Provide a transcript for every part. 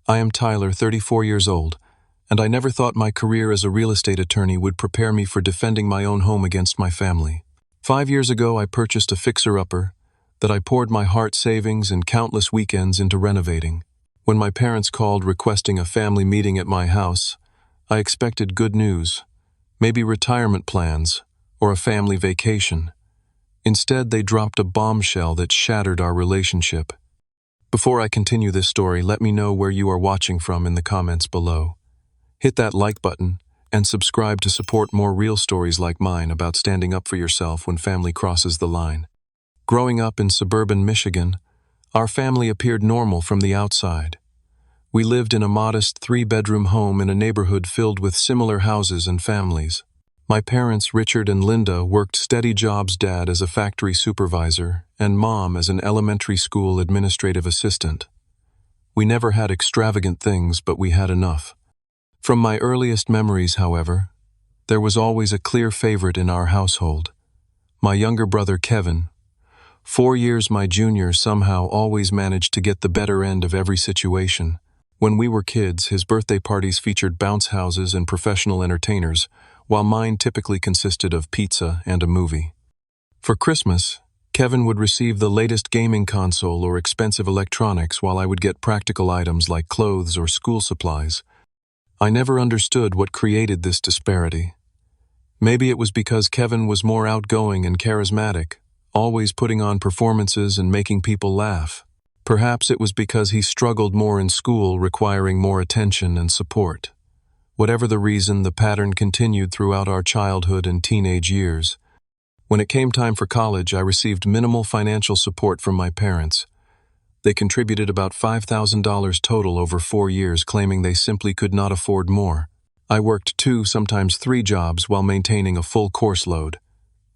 I am Tyler, 34 years old, and I never thought my career as a real estate attorney would prepare me for defending my own home against my family. 5 years ago, I purchased a fixer-upper that I poured my heart savings and countless weekends into renovating. When my parents called requesting a family meeting at my house, I expected good news, maybe retirement plans or a family vacation. Instead, they dropped a bombshell that shattered our relationship. Before I continue this story, let me know where you are watching from in the comments below. Hit that like button and subscribe to support more real stories like mine about standing up for yourself when family crosses the line. Growing up in suburban Michigan, our family appeared normal from the outside. We lived in a modest 3-bedroom home in a neighborhood filled with similar houses and families. My parents, Richard and Linda, worked steady jobs, dad as a factory supervisor and mom as an elementary school administrative assistant. We never had extravagant things, but we had enough. From my earliest memories, however, there was always a clear favorite in our household. My younger brother, Kevin, 4 years my junior, somehow always managed to get the better end of every situation. When we were kids, his birthday parties featured bounce houses and professional entertainers, while mine typically consisted of pizza and a movie. For Christmas, Kevin would receive the latest gaming console or expensive electronics, while I would get practical items like clothes or school supplies. I never understood what created this disparity. Maybe it was because Kevin was more outgoing and charismatic, always putting on performances and making people laugh. Perhaps it was because he struggled more in school, requiring more attention and support. Whatever the reason, the pattern continued throughout our childhood and teenage years. When it came time for college, I received minimal financial support from my parents. They contributed about $5,000 total over 4 years, claiming they simply could not afford more. I worked 2, sometimes 3 jobs while maintaining a full course load.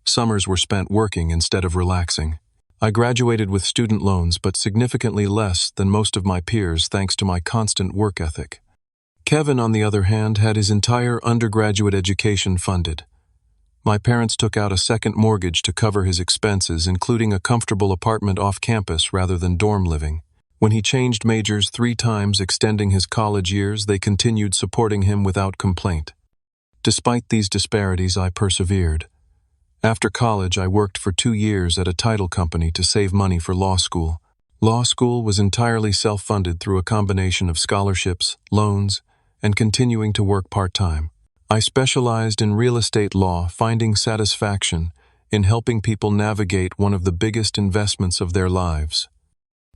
Summers were spent working instead of relaxing. I graduated with student loans, but significantly less than most of my peers thanks to my constant work ethic. Kevin, on the other hand, had his entire undergraduate education funded. My parents took out a second mortgage to cover his expenses, including a comfortable apartment off campus rather than dorm living. When he changed majors 3 times, extending his college years, they continued supporting him without complaint. Despite these disparities, I persevered. After college, I worked for 2 years at a title company to save money for law school. Law school was entirely self-funded through a combination of scholarships, loans, and continuing to work part-time. I specialized in real estate law, finding satisfaction in helping people navigate one of the biggest investments of their lives.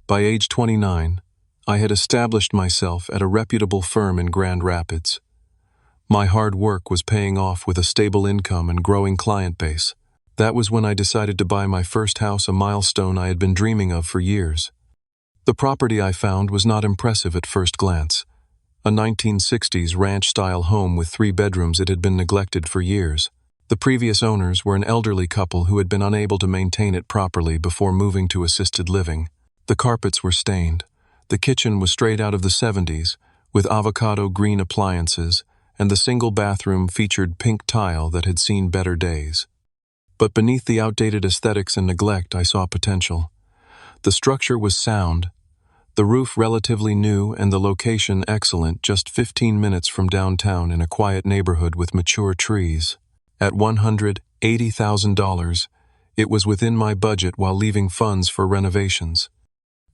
By age 29, I had established myself at a reputable firm in Grand Rapids. My hard work was paying off with a stable income and growing client base. That was when I decided to buy my first house, a milestone I had been dreaming of for years. The property I found was not impressive at first glance. A 1960s ranch-style home with 3 bedrooms, it had been neglected for years. The previous owners were an elderly couple who had been unable to maintain it properly before moving to assisted living. The carpets were stained. The kitchen was straight out of the 70s, with avocado green appliances, and the single bathroom featured pink tile that had seen better days. But beneath the outdated aesthetics and neglect, I saw potential. The structure was sound, the roof relatively new, and the location excellent, just 15 minutes from downtown in a quiet neighborhood with mature trees. At $180,000, it was within my budget while leaving funds for renovations.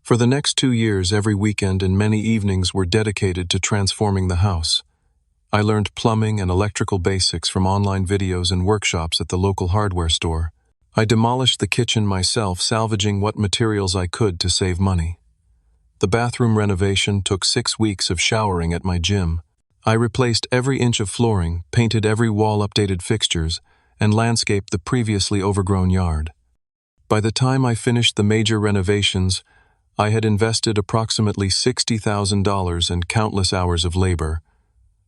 For the next 2 years, every weekend and many evenings were dedicated to transforming the house. I learned plumbing and electrical basics from online videos and workshops at the local hardware store. I demolished the kitchen myself, salvaging what materials I could to save money. The bathroom renovation took 6 weeks of showering at my gym. I replaced every inch of flooring, painted every wall, updated fixtures, and landscaped the previously overgrown yard. By the time I finished the major renovations, I had invested approximately $60,000 and countless hours of labor.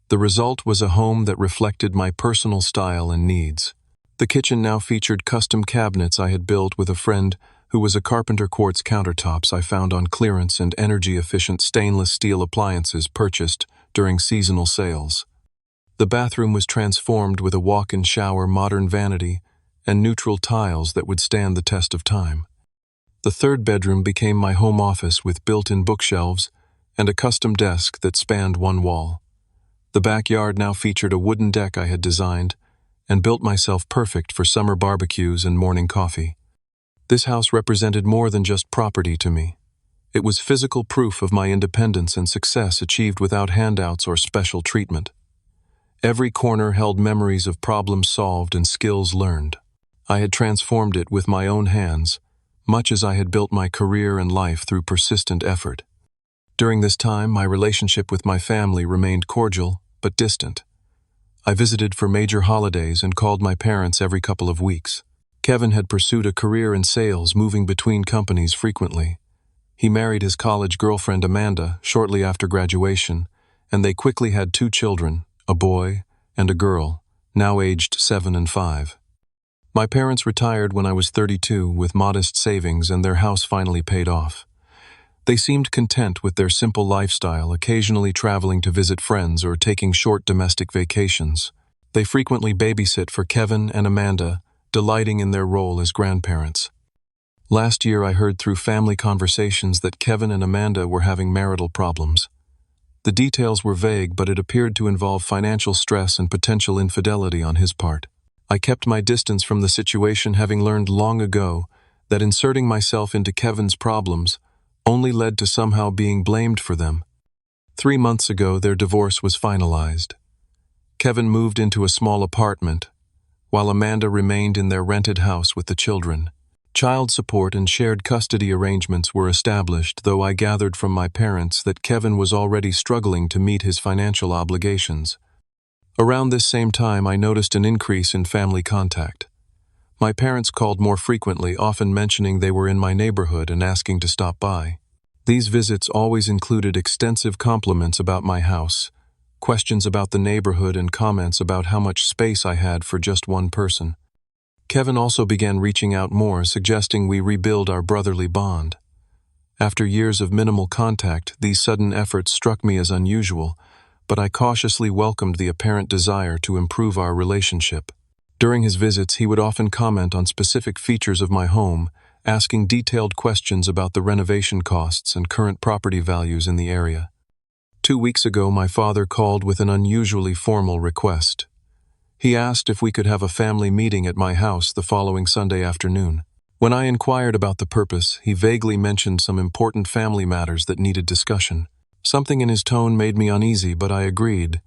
The result was a home that reflected my personal style and needs. The kitchen now featured custom cabinets I had built with a friend who was a carpenter, quartz countertops I found on clearance, and energy-efficient stainless steel appliances purchased during seasonal sales. The bathroom was transformed with a walk-in shower, modern vanity, and neutral tiles that would stand the test of time. The 3rd bedroom became my home office with built-in bookshelves, and a custom desk that spanned one wall. The backyard now featured a wooden deck I had designed and built myself perfect for summer barbecues and morning coffee. This house represented more than just property to me. It was physical proof of my independence and success achieved without handouts or special treatment. Every corner held memories of problems solved and skills learned. I had transformed it with my own hands, much as I had built my career and life through persistent effort. During this time, my relationship with my family remained cordial but distant. I visited for major holidays and called my parents every couple of weeks. Kevin had pursued a career in sales, moving between companies frequently. He married his college girlfriend Amanda shortly after graduation, and they quickly had 2 children, a boy and a girl, now aged 7 and 5. My parents retired when I was 32 with modest savings, and their house finally paid off. They seemed content with their simple lifestyle, occasionally traveling to visit friends or taking short domestic vacations. They frequently babysit for Kevin and Amanda, delighting in their role as grandparents. Last year, I heard through family conversations that Kevin and Amanda were having marital problems. The details were vague, but it appeared to involve financial stress and potential infidelity on his part. I kept my distance from the situation, having learned long ago that inserting myself into Kevin's problems only led to somehow being blamed for them. 3 months ago, their divorce was finalized. Kevin moved into a small apartment, while Amanda remained in their rented house with the children. Child support and shared custody arrangements were established, though I gathered from my parents that Kevin was already struggling to meet his financial obligations. Around this same time, I noticed an increase in family contact. My parents called more frequently, often mentioning they were in my neighborhood and asking to stop by. These visits always included extensive compliments about my house, questions about the neighborhood, and comments about how much space I had for just one person. Kevin also began reaching out more, suggesting we rebuild our brotherly bond. After years of minimal contact, these sudden efforts struck me as unusual, but I cautiously welcomed the apparent desire to improve our relationship. During his visits, he would often comment on specific features of my home, asking detailed questions about the renovation costs and current property values in the area. 2 weeks ago, my father called with an unusually formal request. He asked if we could have a family meeting at my house the following Sunday afternoon. When I inquired about the purpose, he vaguely mentioned some important family matters that needed discussion. Something in his tone made me uneasy, but I agreed,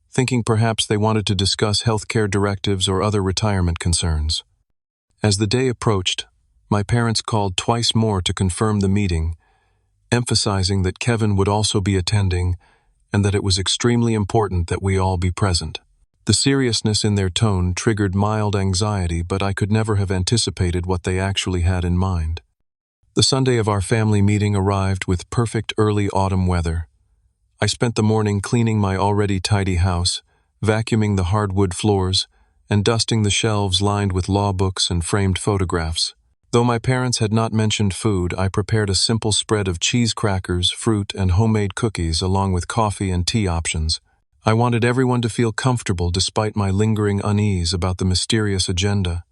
thinking perhaps they wanted to discuss healthcare directives or other retirement concerns. As the day approached, my parents called twice more to confirm the meeting, emphasizing that Kevin would also be attending and that it was extremely important that we all be present. The seriousness in their tone triggered mild anxiety, but I could never have anticipated what they actually had in mind. The Sunday of our family meeting arrived with perfect early autumn weather. I spent the morning cleaning my already tidy house, vacuuming the hardwood floors, and dusting the shelves lined with law books and framed photographs. Though my parents had not mentioned food, I prepared a simple spread of cheese crackers, fruit, and homemade cookies, along with coffee and tea options. I wanted everyone to feel comfortable despite my lingering unease about the mysterious agenda.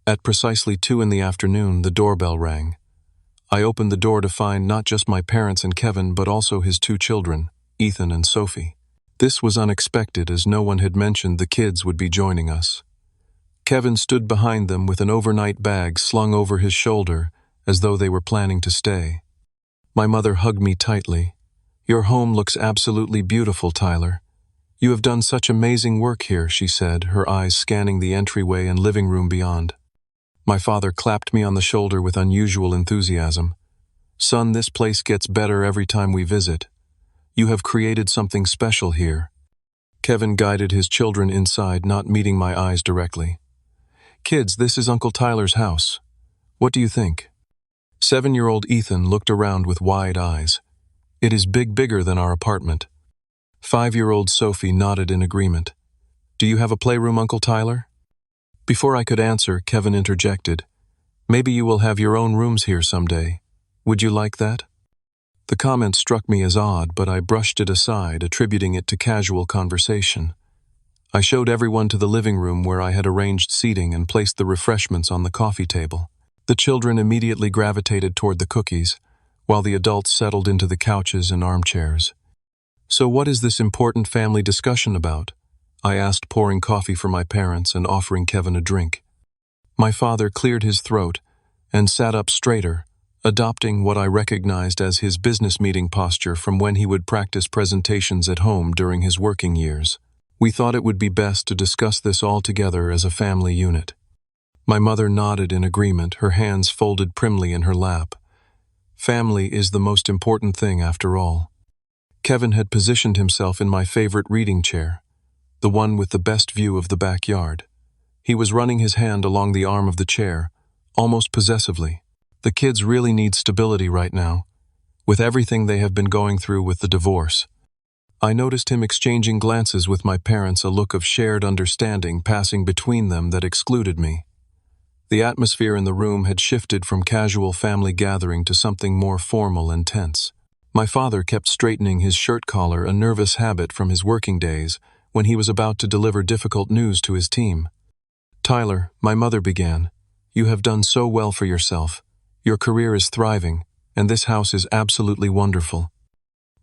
At precisely 2 in the afternoon, the doorbell rang. I opened the door to find not just my parents and Kevin, but also his 2 children, Ethan and Sophie. This was unexpected, as no one had mentioned the kids would be joining us. Kevin stood behind them with an overnight bag slung over his shoulder, as though they were planning to stay. My mother hugged me tightly. "Your home looks absolutely beautiful, Tyler. You have done such amazing work here," she said, her eyes scanning the entryway and living room beyond. My father clapped me on the shoulder with unusual enthusiasm. "Son, this place gets better every time we visit. You have created something special here." Kevin guided his children inside, not meeting my eyes directly. "Kids, this is Uncle Tyler's house. What do you think?" 7-year-old Ethan looked around with wide eyes. "It is bigger than our apartment." 5-year-old Sophie nodded in agreement. "Do you have a playroom, Uncle Tyler?" Before I could answer, Kevin interjected. "Maybe you will have your own rooms here someday. Would you like that?" The comment struck me as odd, but I brushed it aside, attributing it to casual conversation. I showed everyone to the living room, where I had arranged seating and placed the refreshments on the coffee table. The children immediately gravitated toward the cookies, while the adults settled into the couches and armchairs. "So what is this important family discussion about?" I asked, pouring coffee for my parents and offering Kevin a drink. My father cleared his throat and sat up straighter, adopting what I recognized as his business meeting posture from when he would practice presentations at home during his working years. We thought it would be best to discuss this all together as a family unit. My mother nodded in agreement, her hands folded primly in her lap. Family is the most important thing after all. Kevin had positioned himself in my favorite reading chair, the one with the best view of the backyard. He was running his hand along the arm of the chair, almost possessively. "The kids really need stability right now, with everything they have been going through with the divorce." I noticed him exchanging glances with my parents, a look of shared understanding passing between them that excluded me. The atmosphere in the room had shifted from casual family gathering to something more formal and tense. My father kept straightening his shirt collar, a nervous habit from his working days, when he was about to deliver difficult news to his team. "Tyler," my mother began, "you have done so well for yourself. Your career is thriving, and this house is absolutely wonderful.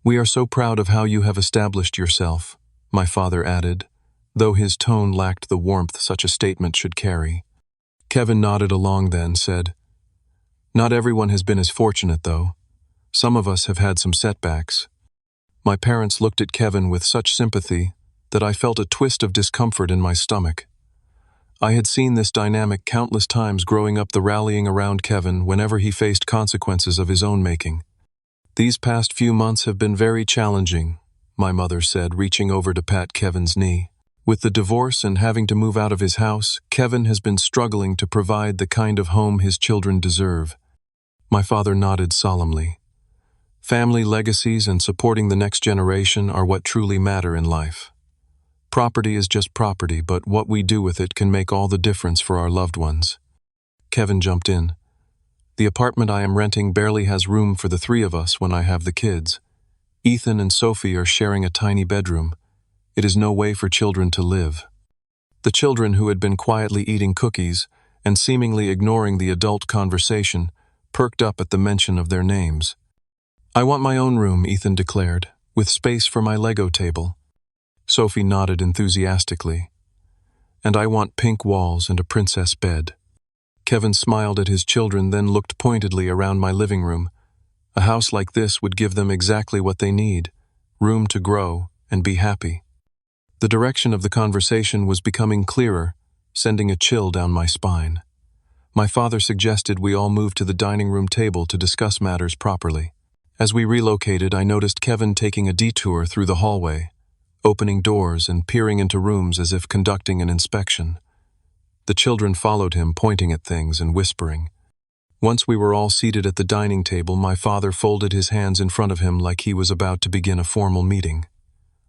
We are so proud of how you have established yourself," my father added, though his tone lacked the warmth such a statement should carry. Kevin nodded along then, said, "Not everyone has been as fortunate, though. Some of us have had some setbacks." My parents looked at Kevin with such sympathy that I felt a twist of discomfort in my stomach. I had seen this dynamic countless times growing up, the rallying around Kevin whenever he faced consequences of his own making. "These past few months have been very challenging," my mother said, reaching over to pat Kevin's knee. "With the divorce and having to move out of his house, Kevin has been struggling to provide the kind of home his children deserve." My father nodded solemnly. "Family legacies and supporting the next generation are what truly matter in life. Property is just property, but what we do with it can make all the difference for our loved ones." Kevin jumped in. "The apartment I am renting barely has room for the three of us when I have the kids. Ethan and Sophie are sharing a tiny bedroom. It is no way for children to live." The children, who had been quietly eating cookies and seemingly ignoring the adult conversation, perked up at the mention of their names. "I want my own room," Ethan declared, "with space for my Lego table." Sophie nodded enthusiastically. "And I want pink walls and a princess bed." Kevin smiled at his children, then looked pointedly around my living room. A house like this would give them exactly what they need: room to grow and be happy. The direction of the conversation was becoming clearer, sending a chill down my spine. My father suggested we all move to the dining room table to discuss matters properly. As we relocated, I noticed Kevin taking a detour through the hallway, opening doors and peering into rooms as if conducting an inspection. The children followed him, pointing at things and whispering. Once we were all seated at the dining table, my father folded his hands in front of him like he was about to begin a formal meeting.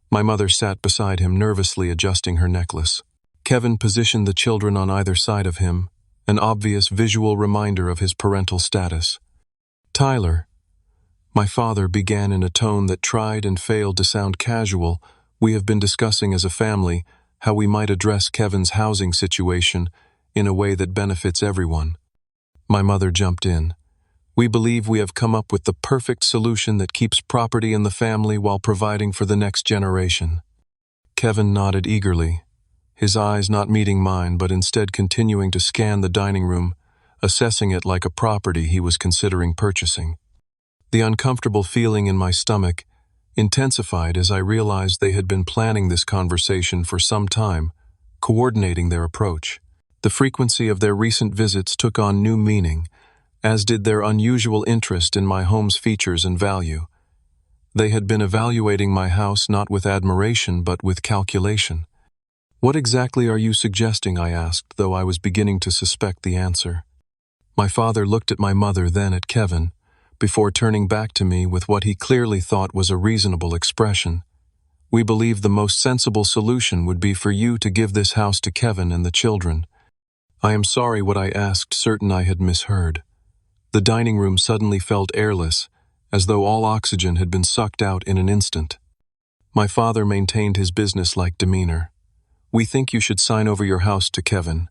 My mother sat beside him, nervously adjusting her necklace. Kevin positioned the children on either side of him, an obvious visual reminder of his parental status. "Tyler," my father began in a tone that tried and failed to sound casual, "we have been discussing as a family how we might address Kevin's housing situation in a way that benefits everyone." My mother jumped in. "We believe we have come up with the perfect solution that keeps property in the family while providing for the next generation." Kevin nodded eagerly, his eyes not meeting mine but instead continuing to scan the dining room, assessing it like a property he was considering purchasing. The uncomfortable feeling in my stomach intensified as I realized they had been planning this conversation for some time, coordinating their approach. The frequency of their recent visits took on new meaning, as did their unusual interest in my home's features and value. They had been evaluating my house not with admiration but with calculation. "What exactly are you suggesting?" I asked, though I was beginning to suspect the answer. My father looked at my mother, then at Kevin, before turning back to me with what he clearly thought was a reasonable expression. "We believe the most sensible solution would be for you to give this house to Kevin and the children." I am sorry, what I asked, certain I had misheard. The dining room suddenly felt airless, as though all oxygen had been sucked out in an instant. My father maintained his business-like demeanor. "We think you should sign over your house to Kevin.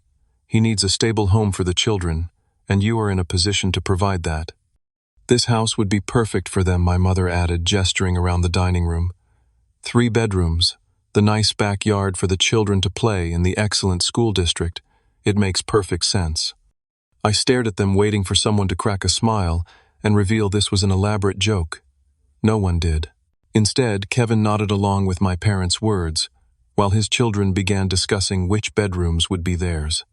He needs a stable home for the children, and you are in a position to provide that." This house would be perfect for them, my mother added, gesturing around the dining room. 3 bedrooms, the nice backyard for the children to play in the excellent school district. It makes perfect sense. I stared at them, waiting for someone to crack a smile and reveal this was an elaborate joke. No one did. Instead, Kevin nodded along with my parents' words, while his children began discussing which bedrooms would be theirs.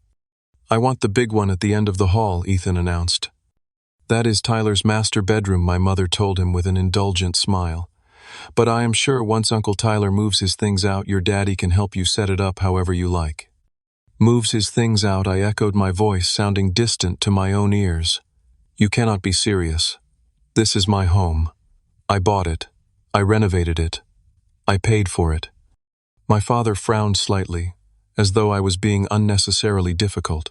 "I want the big one at the end of the hall," Ethan announced. "That is Tyler's master bedroom," my mother told him with an indulgent smile. "But I am sure once Uncle Tyler moves his things out, your daddy can help you set it up however you like." "Moves his things out," I echoed, my voice sounding distant to my own ears. "You cannot be serious. This is my home. I bought it. I renovated it. I paid for it." My father frowned slightly, as though I was being unnecessarily difficult.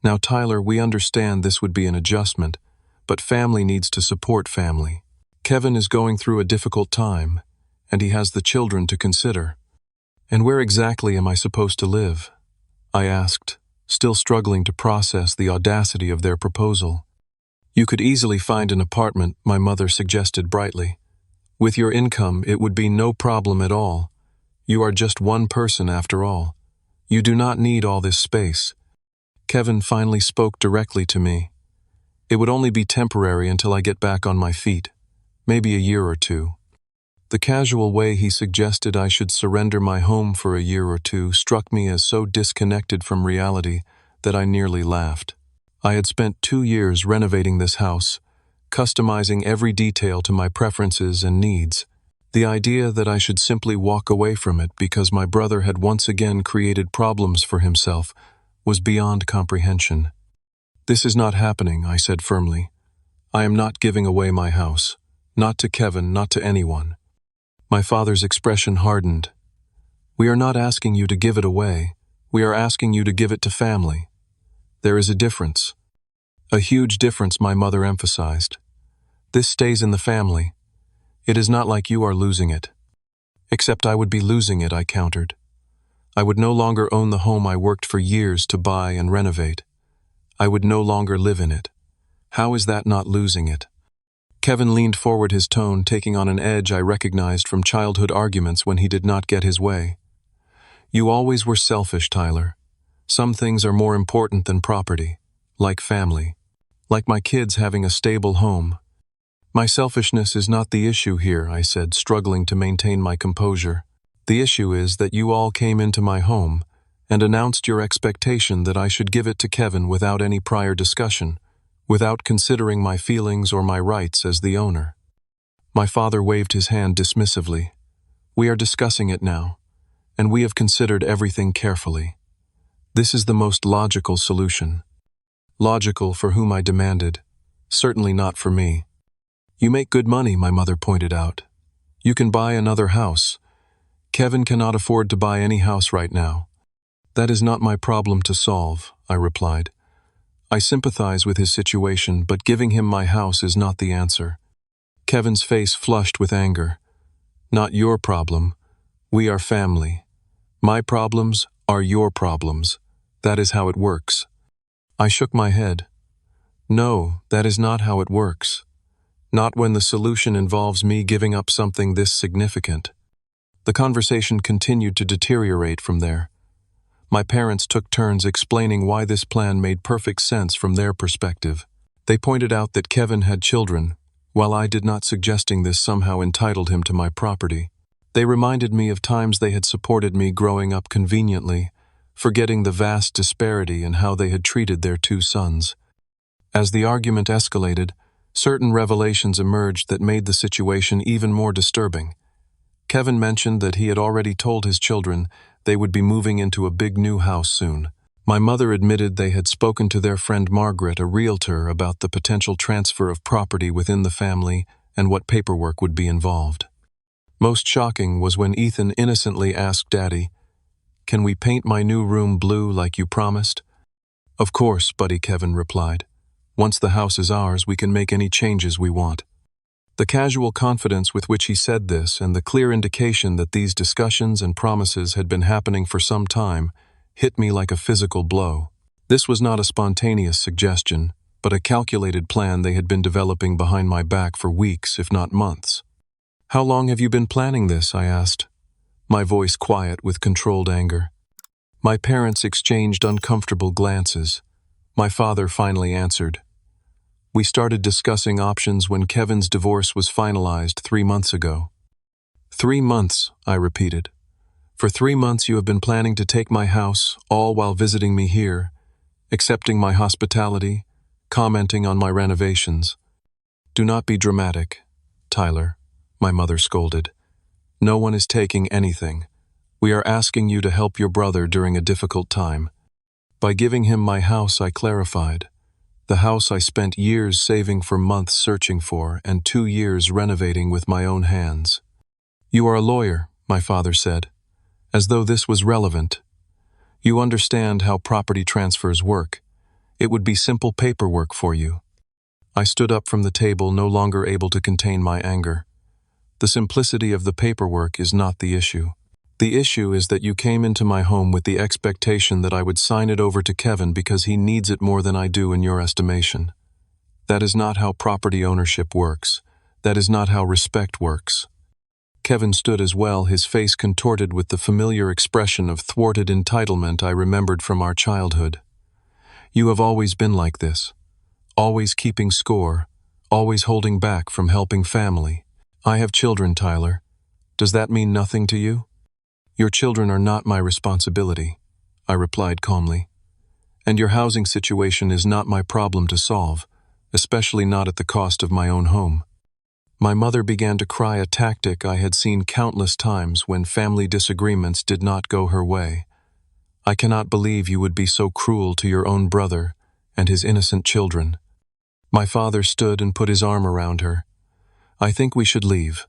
"Now, Tyler, we understand this would be an adjustment, but family needs to support family. Kevin is going through a difficult time, and he has the children to consider." "And where exactly am I supposed to live?" I asked, still struggling to process the audacity of their proposal. "You could easily find an apartment," my mother suggested brightly. "With your income, it would be no problem at all. You are just one person after all. You do not need all this space." Kevin finally spoke directly to me. "It would only be temporary until I get back on my feet, maybe a year or 2. The casual way he suggested I should surrender my home for a year or 2 struck me as so disconnected from reality that I nearly laughed. I had spent 2 years renovating this house, customizing every detail to my preferences and needs. The idea that I should simply walk away from it because my brother had once again created problems for himself was beyond comprehension. "This is not happening," I said firmly. "I am not giving away my house. Not to Kevin, not to anyone." My father's expression hardened. "We are not asking you to give it away. We are asking you to give it to family. There is a difference." "A huge difference," my mother emphasized. "This stays in the family. It is not like you are losing it." "Except I would be losing it," I countered. "I would no longer own the home I worked for years to buy and renovate. I would no longer live in it. How is that not losing it?" Kevin leaned forward, his tone taking on an edge I recognized from childhood arguments when he did not get his way. "You always were selfish, Tyler. Some things are more important than property, like family, like my kids having a stable home." "My selfishness is not the issue here," I said, struggling to maintain my composure. "The issue is that you all came into my home and announced your expectation that I should give it to Kevin without any prior discussion, without considering my feelings or my rights as the owner." My father waved his hand dismissively. "We are discussing it now, and we have considered everything carefully. This is the most logical solution." "Logical for whom?" I demanded. "Certainly not for me." "You make good money," my mother pointed out. "You can buy another house. Kevin cannot afford to buy any house right now." "That is not my problem to solve," I replied. "I sympathize with his situation, but giving him my house is not the answer." Kevin's face flushed with anger. "Not your problem. We are family. My problems are your problems. That is how it works." I shook my head. "No, that is not how it works. Not when the solution involves me giving up something this significant." The conversation continued to deteriorate from there. My parents took turns explaining why this plan made perfect sense from their perspective. They pointed out that Kevin had children, while I did not, suggesting this somehow entitled him to my property. They reminded me of times they had supported me growing up conveniently, forgetting the vast disparity in how they had treated their 2 sons. As the argument escalated, certain revelations emerged that made the situation even more disturbing. Kevin mentioned that he had already told his children they would be moving into a big new house soon. My mother admitted they had spoken to their friend Margaret, a realtor, about the potential transfer of property within the family and what paperwork would be involved. Most shocking was when Ethan innocently asked Daddy, "Can we paint my new room blue like you promised?" "Of course, buddy," Kevin replied. "Once the house is ours, we can make any changes we want." The casual confidence with which he said this and the clear indication that these discussions and promises had been happening for some time hit me like a physical blow. This was not a spontaneous suggestion. but a calculated plan they had been developing behind my back for weeks, if not months. "How long have you been planning this?" I asked, my voice quiet with controlled anger. My parents exchanged uncomfortable glances. My father finally answered. "We started discussing options when Kevin's divorce was finalized 3 months ago." 3 months, I repeated. "For 3 months you have been planning to take my house, all while visiting me here, accepting my hospitality, commenting on my renovations." "Do not be dramatic, Tyler," my mother scolded. "No one is taking anything. We are asking you to help your brother during a difficult time." By giving him my house, I clarified. The house I spent years saving for months searching for and 2 years renovating with my own hands. "You are a lawyer," my father said, as though this was relevant. "You understand how property transfers work. It would be simple paperwork for you." I stood up from the table, no longer able to contain my anger. "The simplicity of the paperwork is not the issue. The issue is that you came into my home with the expectation that I would sign it over to Kevin because he needs it more than I do in your estimation. That is not how property ownership works. That is not how respect works." Kevin stood as well, his face contorted with the familiar expression of thwarted entitlement I remembered from our childhood. "You have always been like this. Always keeping score. Always holding back from helping family. I have children, Tyler. Does that mean nothing to you?" "Your children are not my responsibility," I replied calmly. "And your housing situation is not my problem to solve, especially not at the cost of my own home." My mother began to cry, a tactic I had seen countless times when family disagreements did not go her way. "I cannot believe you would be so cruel to your own brother and his innocent children." My father stood and put his arm around her. "I think we should leave.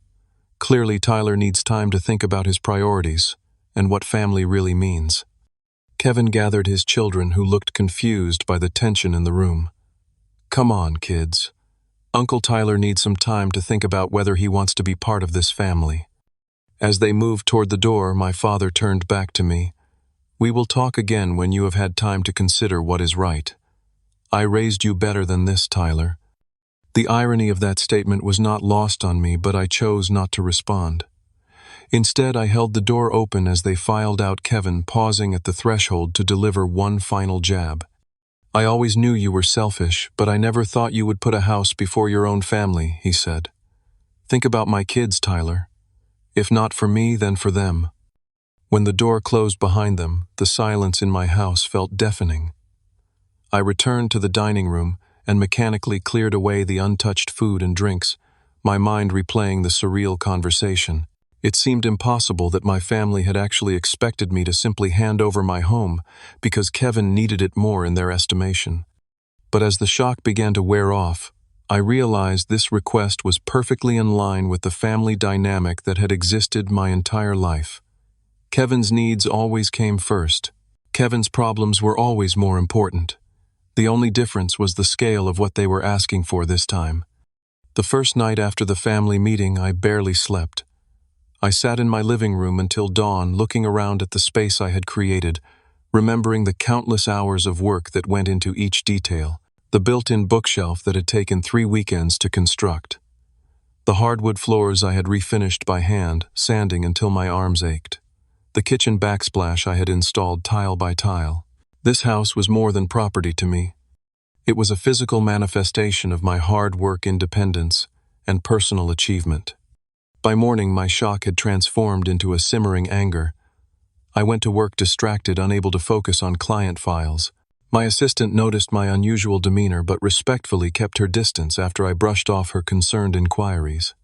Clearly, Tyler needs time to think about his priorities and what family really means." Kevin gathered his children, who looked confused by the tension in the room. "Come on, kids. Uncle Tyler needs some time to think about whether he wants to be part of this family." As they moved toward the door, my father turned back to me. "We will talk again when you have had time to consider what is right. I raised you better than this, Tyler." The irony of that statement was not lost on me, but I chose not to respond. Instead, I held the door open as they filed out, Kevin pausing at the threshold to deliver one final jab. "I always knew you were selfish, but I never thought you would put a house before your own family," he said. "Think about my kids, Tyler. If not for me, then for them." When the door closed behind them, the silence in my house felt deafening. I returned to the dining room and mechanically cleared away the untouched food and drinks, my mind replaying the surreal conversation. It seemed impossible that my family had actually expected me to simply hand over my home because Kevin needed it more in their estimation. But as the shock began to wear off, I realized this request was perfectly in line with the family dynamic that had existed my entire life. Kevin's needs always came first. Kevin's problems were always more important. The only difference was the scale of what they were asking for this time. The first night after the family meeting, I barely slept. I sat in my living room until dawn, looking around at the space I had created, remembering the countless hours of work that went into each detail. The built-in bookshelf that had taken 3 weekends to construct. The hardwood floors I had refinished by hand, sanding until my arms ached. The kitchen backsplash I had installed tile by tile. This house was more than property to me. It was a physical manifestation of my hard work, independence, and personal achievement. By morning, my shock had transformed into a simmering anger. I went to work distracted, unable to focus on client files. My assistant noticed my unusual demeanor but respectfully kept her distance after I brushed off her concerned inquiries.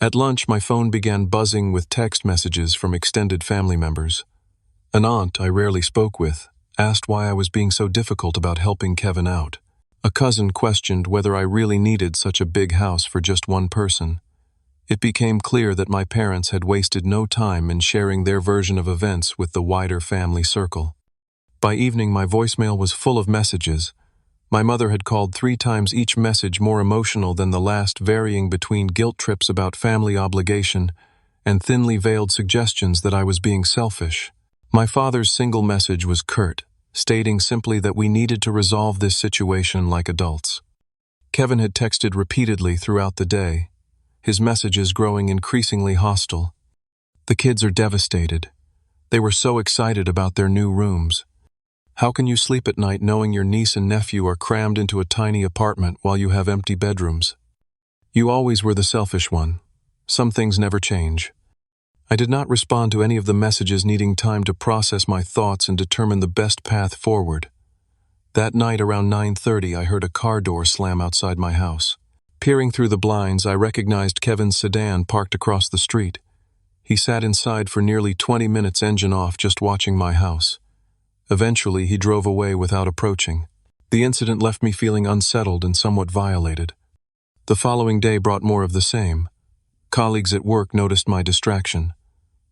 At lunch, my phone began buzzing with text messages from extended family members. An aunt I rarely spoke with asked why I was being so difficult about helping Kevin out. A cousin questioned whether I really needed such a big house for just one person. It became clear that my parents had wasted no time in sharing their version of events with the wider family circle. By evening, my voicemail was full of messages. My mother had called 3 times, each message more emotional than the last, varying between guilt trips about family obligation and thinly veiled suggestions that I was being selfish. My father's single message was curt. stating simply that we needed to resolve this situation like adults. Kevin had texted repeatedly throughout the day, his messages growing increasingly hostile. The kids are devastated. They were so excited about their new rooms. How can you sleep at night knowing your niece and nephew are crammed into a tiny apartment while you have empty bedrooms? You always were the selfish one. Some things never change. I did not respond to any of the messages, needing time to process my thoughts and determine the best path forward. That night around 9:30, I heard a car door slam outside my house. Peering through the blinds, I recognized Kevin's sedan parked across the street. He sat inside for nearly 20 minutes, engine off, just watching my house. Eventually, he drove away without approaching. The incident left me feeling unsettled and somewhat violated. The following day brought more of the same. Colleagues at work noticed my distraction.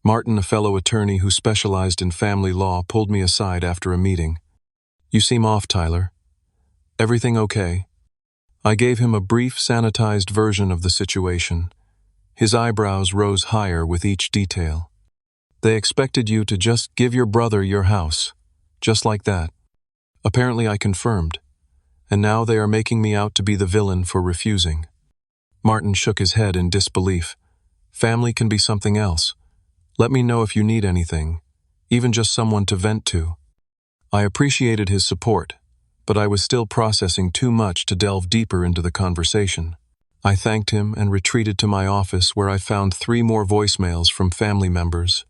Martin, a fellow attorney who specialized in family law, pulled me aside after a meeting. "You seem off, Tyler. Everything okay?" I gave him a brief, sanitized version of the situation. His eyebrows rose higher with each detail. "They expected you to just give your brother your house. Just like that." Apparently I confirmed. "And now they are making me out to be the villain for refusing." Martin shook his head in disbelief. "Family can be something else. Let me know if you need anything, even just someone to vent to." I appreciated his support, but I was still processing too much to delve deeper into the conversation. I thanked him and retreated to my office, where I found 3 more voicemails from family members.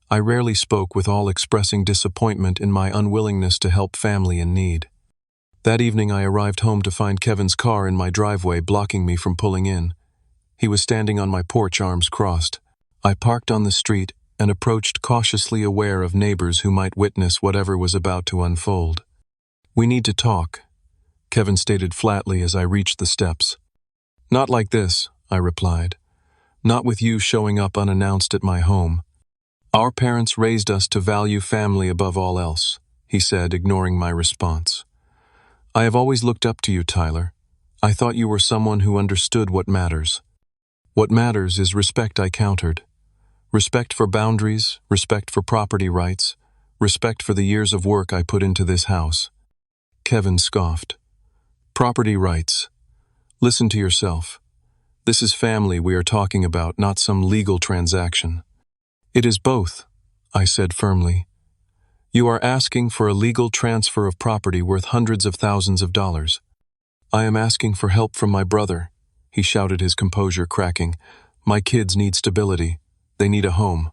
I rarely spoke, with all expressing disappointment in my unwillingness to help family in need. That evening I arrived home to find Kevin's car in my driveway, blocking me from pulling in. He was standing on my porch, arms crossed. I parked on the street and approached, cautiously aware of neighbors who might witness whatever was about to unfold. "We need to talk," Kevin stated flatly as I reached the steps. "Not like this," I replied. "Not with you showing up unannounced at my home. Our parents raised us to value family above all else," he said, ignoring my response. "I have always looked up to you, Tyler. I thought you were someone who understood what matters." "What matters is respect," I countered. "Respect for boundaries, respect for property rights, respect for the years of work I put into this house." Kevin scoffed. "Property rights. Listen to yourself. This is family we are talking about, not some legal transaction." "It is both," I said firmly. "You are asking for a legal transfer of property worth hundreds of thousands of dollars. I am asking for help from my brother," he shouted, his composure cracking. "My kids need stability. They need a home."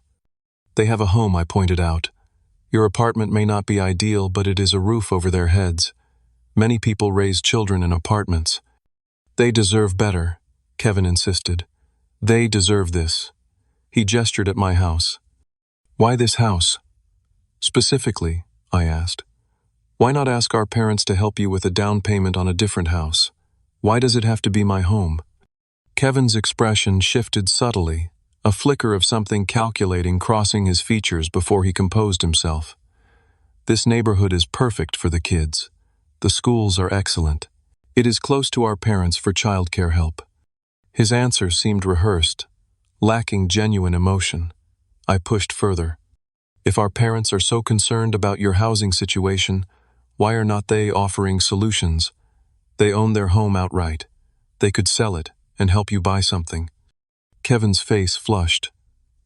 "They have a home," I pointed out. "Your apartment may not be ideal, but it is a roof over their heads. Many people raise children in apartments." "They deserve better," Kevin insisted. "They deserve this." He gestured at my house. "Why this house?" "Specifically," I asked. "Why not ask our parents to help you with a down payment on a different house? Why does it have to be my home?" Kevin's expression shifted subtly, a flicker of something calculating crossing his features before he composed himself. "This neighborhood is perfect for the kids. The schools are excellent. It is close to our parents for childcare help." His answer seemed rehearsed, lacking genuine emotion. I pushed further. "If our parents are so concerned about your housing situation, why are not they offering solutions? They own their home outright. They could sell it and help you buy something." Kevin's face flushed.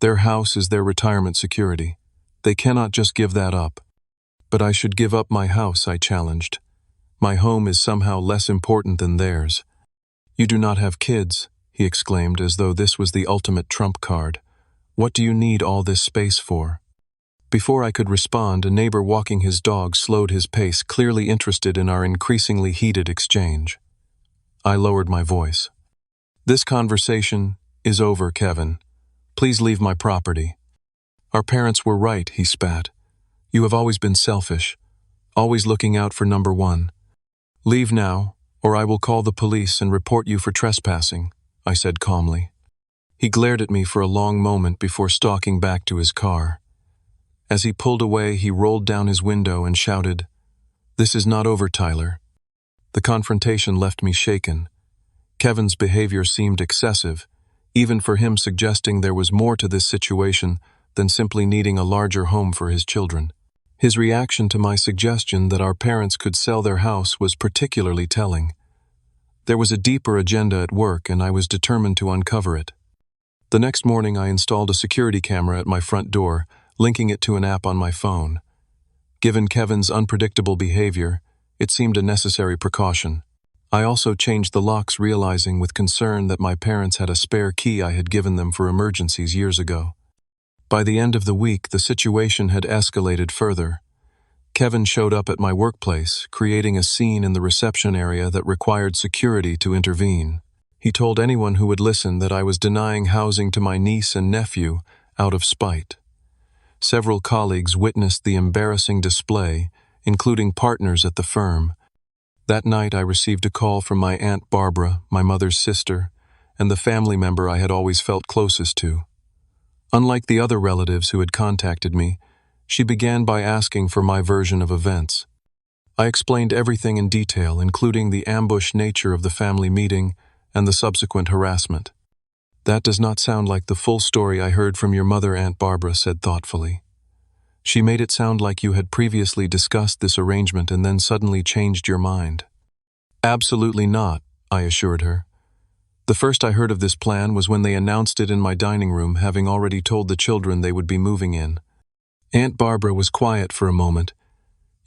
"Their house is their retirement security. They cannot just give that up." "But I should give up my house," I challenged. "My home is somehow less important than theirs." "You do not have kids," he exclaimed, as though this was the ultimate trump card. "What do you need all this space for?" Before I could respond, a neighbor walking his dog slowed his pace, clearly interested in our increasingly heated exchange. I lowered my voice. "This conversation is over, Kevin. Please leave my property." "Our parents were right," he spat. "You have always been selfish, always looking out for number one. Leave now, or I will call the police and report you for trespassing," I said calmly. He glared at me for a long moment before stalking back to his car. As he pulled away, he rolled down his window and shouted, "This is not over, Tyler." The confrontation left me shaken. Kevin's behavior seemed excessive, even for him, suggesting there was more to this situation than simply needing a larger home for his children. His reaction to my suggestion that our parents could sell their house was particularly telling. There was a deeper agenda at work, and I was determined to uncover it. The next morning, I installed a security camera at my front door, linking it to an app on my phone. Given Kevin's unpredictable behavior, it seemed a necessary precaution. I also changed the locks, realizing with concern that my parents had a spare key I had given them for emergencies years ago. By the end of the week, the situation had escalated further. Kevin showed up at my workplace, creating a scene in the reception area that required security to intervene. He told anyone who would listen that I was denying housing to my niece and nephew out of spite. Several colleagues witnessed the embarrassing display, including partners at the firm. That night, I received a call from my Aunt Barbara, my mother's sister, and the family member I had always felt closest to. Unlike the other relatives who had contacted me, she began by asking for my version of events. I explained everything in detail, including the ambush nature of the family meeting and the subsequent harassment. "That does not sound like the full story I heard from your mother," Aunt Barbara said thoughtfully. "She made it sound like you had previously discussed this arrangement and then suddenly changed your mind." "Absolutely not," I assured her. "The first I heard of this plan was when they announced it in my dining room, having already told the children they would be moving in." Aunt Barbara was quiet for a moment.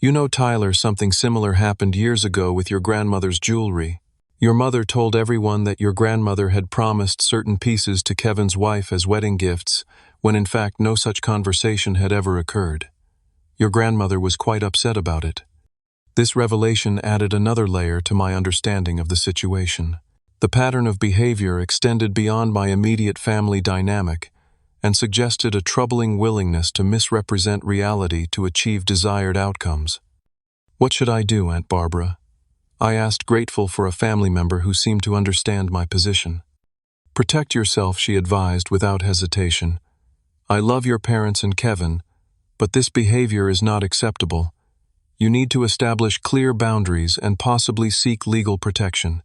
"You know, Tyler, something similar happened years ago with your grandmother's jewelry. Your mother told everyone that your grandmother had promised certain pieces to Kevin's wife as wedding gifts, when in fact no such conversation had ever occurred. Your grandmother was quite upset about it." This revelation added another layer to my understanding of the situation. The pattern of behavior extended beyond my immediate family dynamic and suggested a troubling willingness to misrepresent reality to achieve desired outcomes. "What should I do, Aunt Barbara?" I asked, grateful for a family member who seemed to understand my position. "Protect yourself," she advised without hesitation. "I love your parents and Kevin, but this behavior is not acceptable. You need to establish clear boundaries and possibly seek legal protection."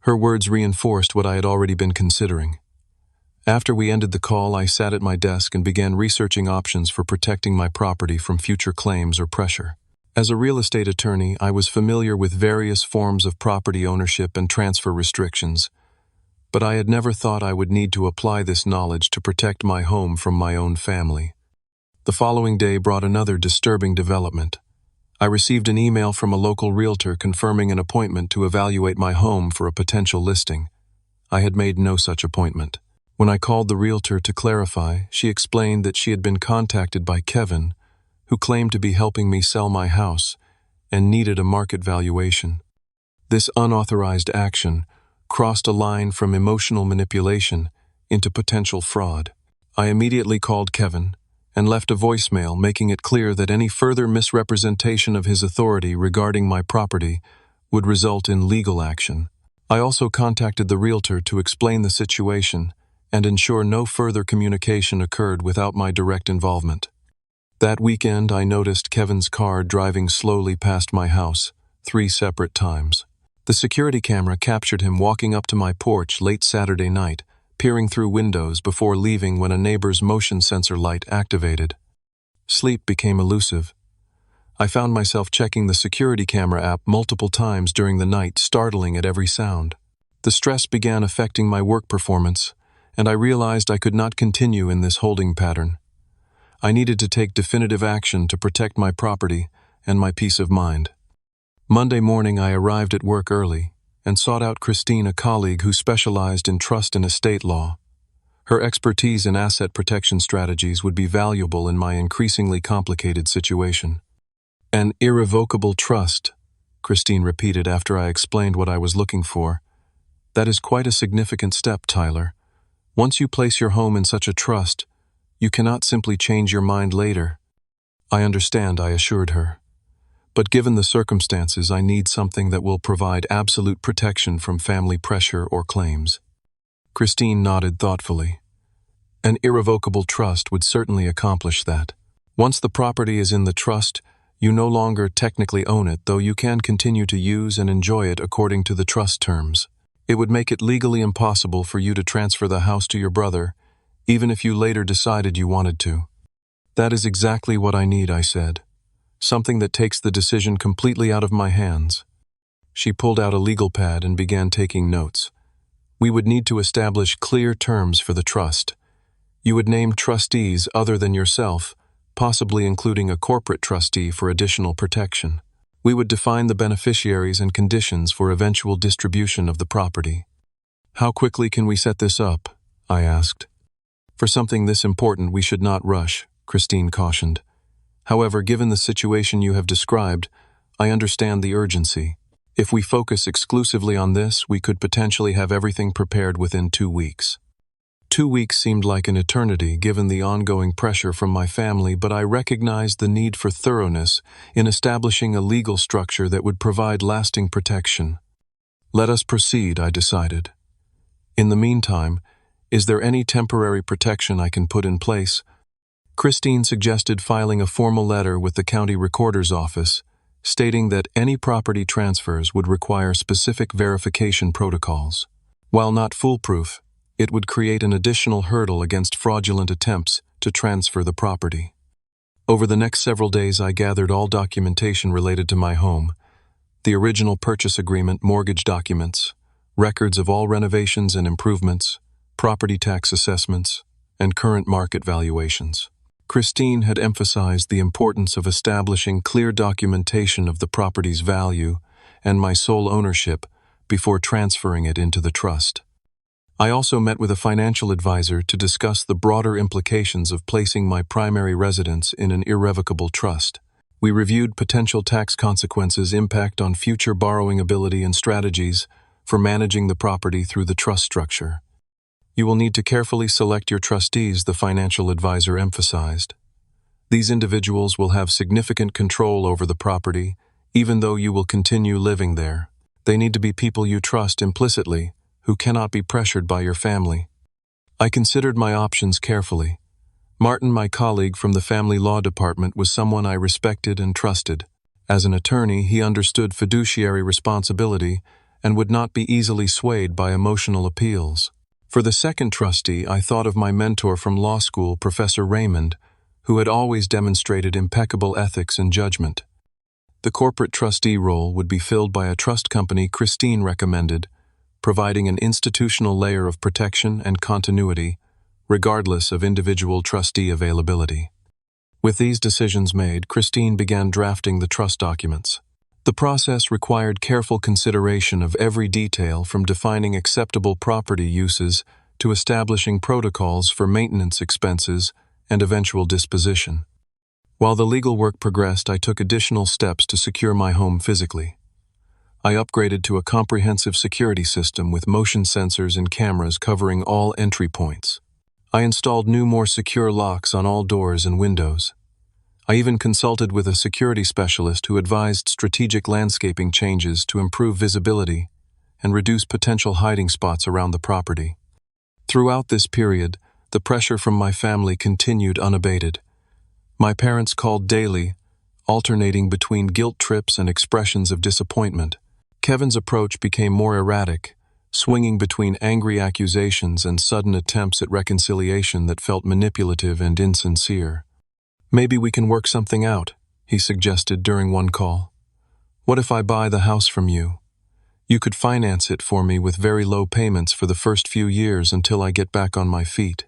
Her words reinforced what I had already been considering. After we ended the call, I sat at my desk and began researching options for protecting my property from future claims or pressure. As a real estate attorney, I was familiar with various forms of property ownership and transfer restrictions, but I had never thought I would need to apply this knowledge to protect my home from my own family. The following day brought another disturbing development. I received an email from a local realtor confirming an appointment to evaluate my home for a potential listing. I had made no such appointment. When I called the realtor to clarify, she explained that she had been contacted by Kevin, who claimed to be helping me sell my house and needed a market valuation. This unauthorized action crossed a line from emotional manipulation into potential fraud. I immediately called Kevin and left a voicemail making it clear that any further misrepresentation of his authority regarding my property would result in legal action. I also contacted the realtor to explain the situation and ensure no further communication occurred without my direct involvement. That weekend, I noticed Kevin's car driving slowly past my house 3 separate times. The security camera captured him walking up to my porch late Saturday night, peering through windows before leaving when a neighbor's motion sensor light activated. Sleep became elusive. I found myself checking the security camera app multiple times during the night, startling at every sound. The stress began affecting my work performance, and I realized I could not continue in this holding pattern. I needed to take definitive action to protect my property and my peace of mind. Monday morning, I arrived at work early and sought out Christine, a colleague who specialized in trust and estate law. Her expertise in asset protection strategies would be valuable in my increasingly complicated situation. "An irrevocable trust," Christine repeated after I explained what I was looking for. "That is quite a significant step, Tyler. Once you place your home in such a trust, you cannot simply change your mind later." "I understand," I assured her. "But given the circumstances, I need something that will provide absolute protection from family pressure or claims." Christine nodded thoughtfully. "An irrevocable trust would certainly accomplish that. Once the property is in the trust, you no longer technically own it, though you can continue to use and enjoy it according to the trust terms. It would make it legally impossible for you to transfer the house to your brother, even if you later decided you wanted to." "That is exactly what I need," I said. something that takes the decision completely out of my hands. She pulled out a legal pad and began taking notes. We would need to establish clear terms for the trust. You would name trustees other than yourself, possibly including a corporate trustee for additional protection. We would define the beneficiaries and conditions for eventual distribution of the property. How quickly can we set this up? I asked. For something this important, we should not rush, Christine cautioned. However, given the situation you have described, I understand the urgency. If we focus exclusively on this, we could potentially have everything prepared within 2 weeks. 2 weeks seemed like an eternity given the ongoing pressure from my family, but I recognized the need for thoroughness in establishing a legal structure that would provide lasting protection. Let us proceed, I decided. In the meantime, is there any temporary protection I can put in place? Christine suggested filing a formal letter with the county recorder's office, stating that any property transfers would require specific verification protocols. While not foolproof, it would create an additional hurdle against fraudulent attempts to transfer the property. Over the next several days, I gathered all documentation related to my home: the original purchase agreement, mortgage documents, records of all renovations and improvements, property tax assessments, and current market valuations. Christine had emphasized the importance of establishing clear documentation of the property's value and my sole ownership before transferring it into the trust. I also met with a financial advisor to discuss the broader implications of placing my primary residence in an irrevocable trust. We reviewed potential tax consequences, impact on future borrowing ability, and strategies for managing the property through the trust structure. You will need to carefully select your trustees, the financial advisor emphasized. These individuals will have significant control over the property, even though you will continue living there. They need to be people you trust implicitly, who cannot be pressured by your family. I considered my options carefully. Martin, my colleague from the family law department, was someone I respected and trusted. As an attorney, he understood fiduciary responsibility and would not be easily swayed by emotional appeals. For the second trustee, I thought of my mentor from law school, Professor Raymond, who had always demonstrated impeccable ethics and judgment. The corporate trustee role would be filled by a trust company Christine recommended, providing an institutional layer of protection and continuity, regardless of individual trustee availability. With these decisions made, Christine began drafting the trust documents. The process required careful consideration of every detail, from defining acceptable property uses to establishing protocols for maintenance expenses and eventual disposition. While the legal work progressed, I took additional steps to secure my home physically. I upgraded to a comprehensive security system with motion sensors and cameras covering all entry points. I installed new, more secure locks on all doors and windows. I even consulted with a security specialist who advised strategic landscaping changes to improve visibility and reduce potential hiding spots around the property. Throughout this period, the pressure from my family continued unabated. My parents called daily, alternating between guilt trips and expressions of disappointment. Kevin's approach became more erratic, swinging between angry accusations and sudden attempts at reconciliation that felt manipulative and insincere. "Maybe we can work something out," he suggested during one call. "What if I buy the house from you? You could finance it for me with very low payments for the first few years until I get back on my feet."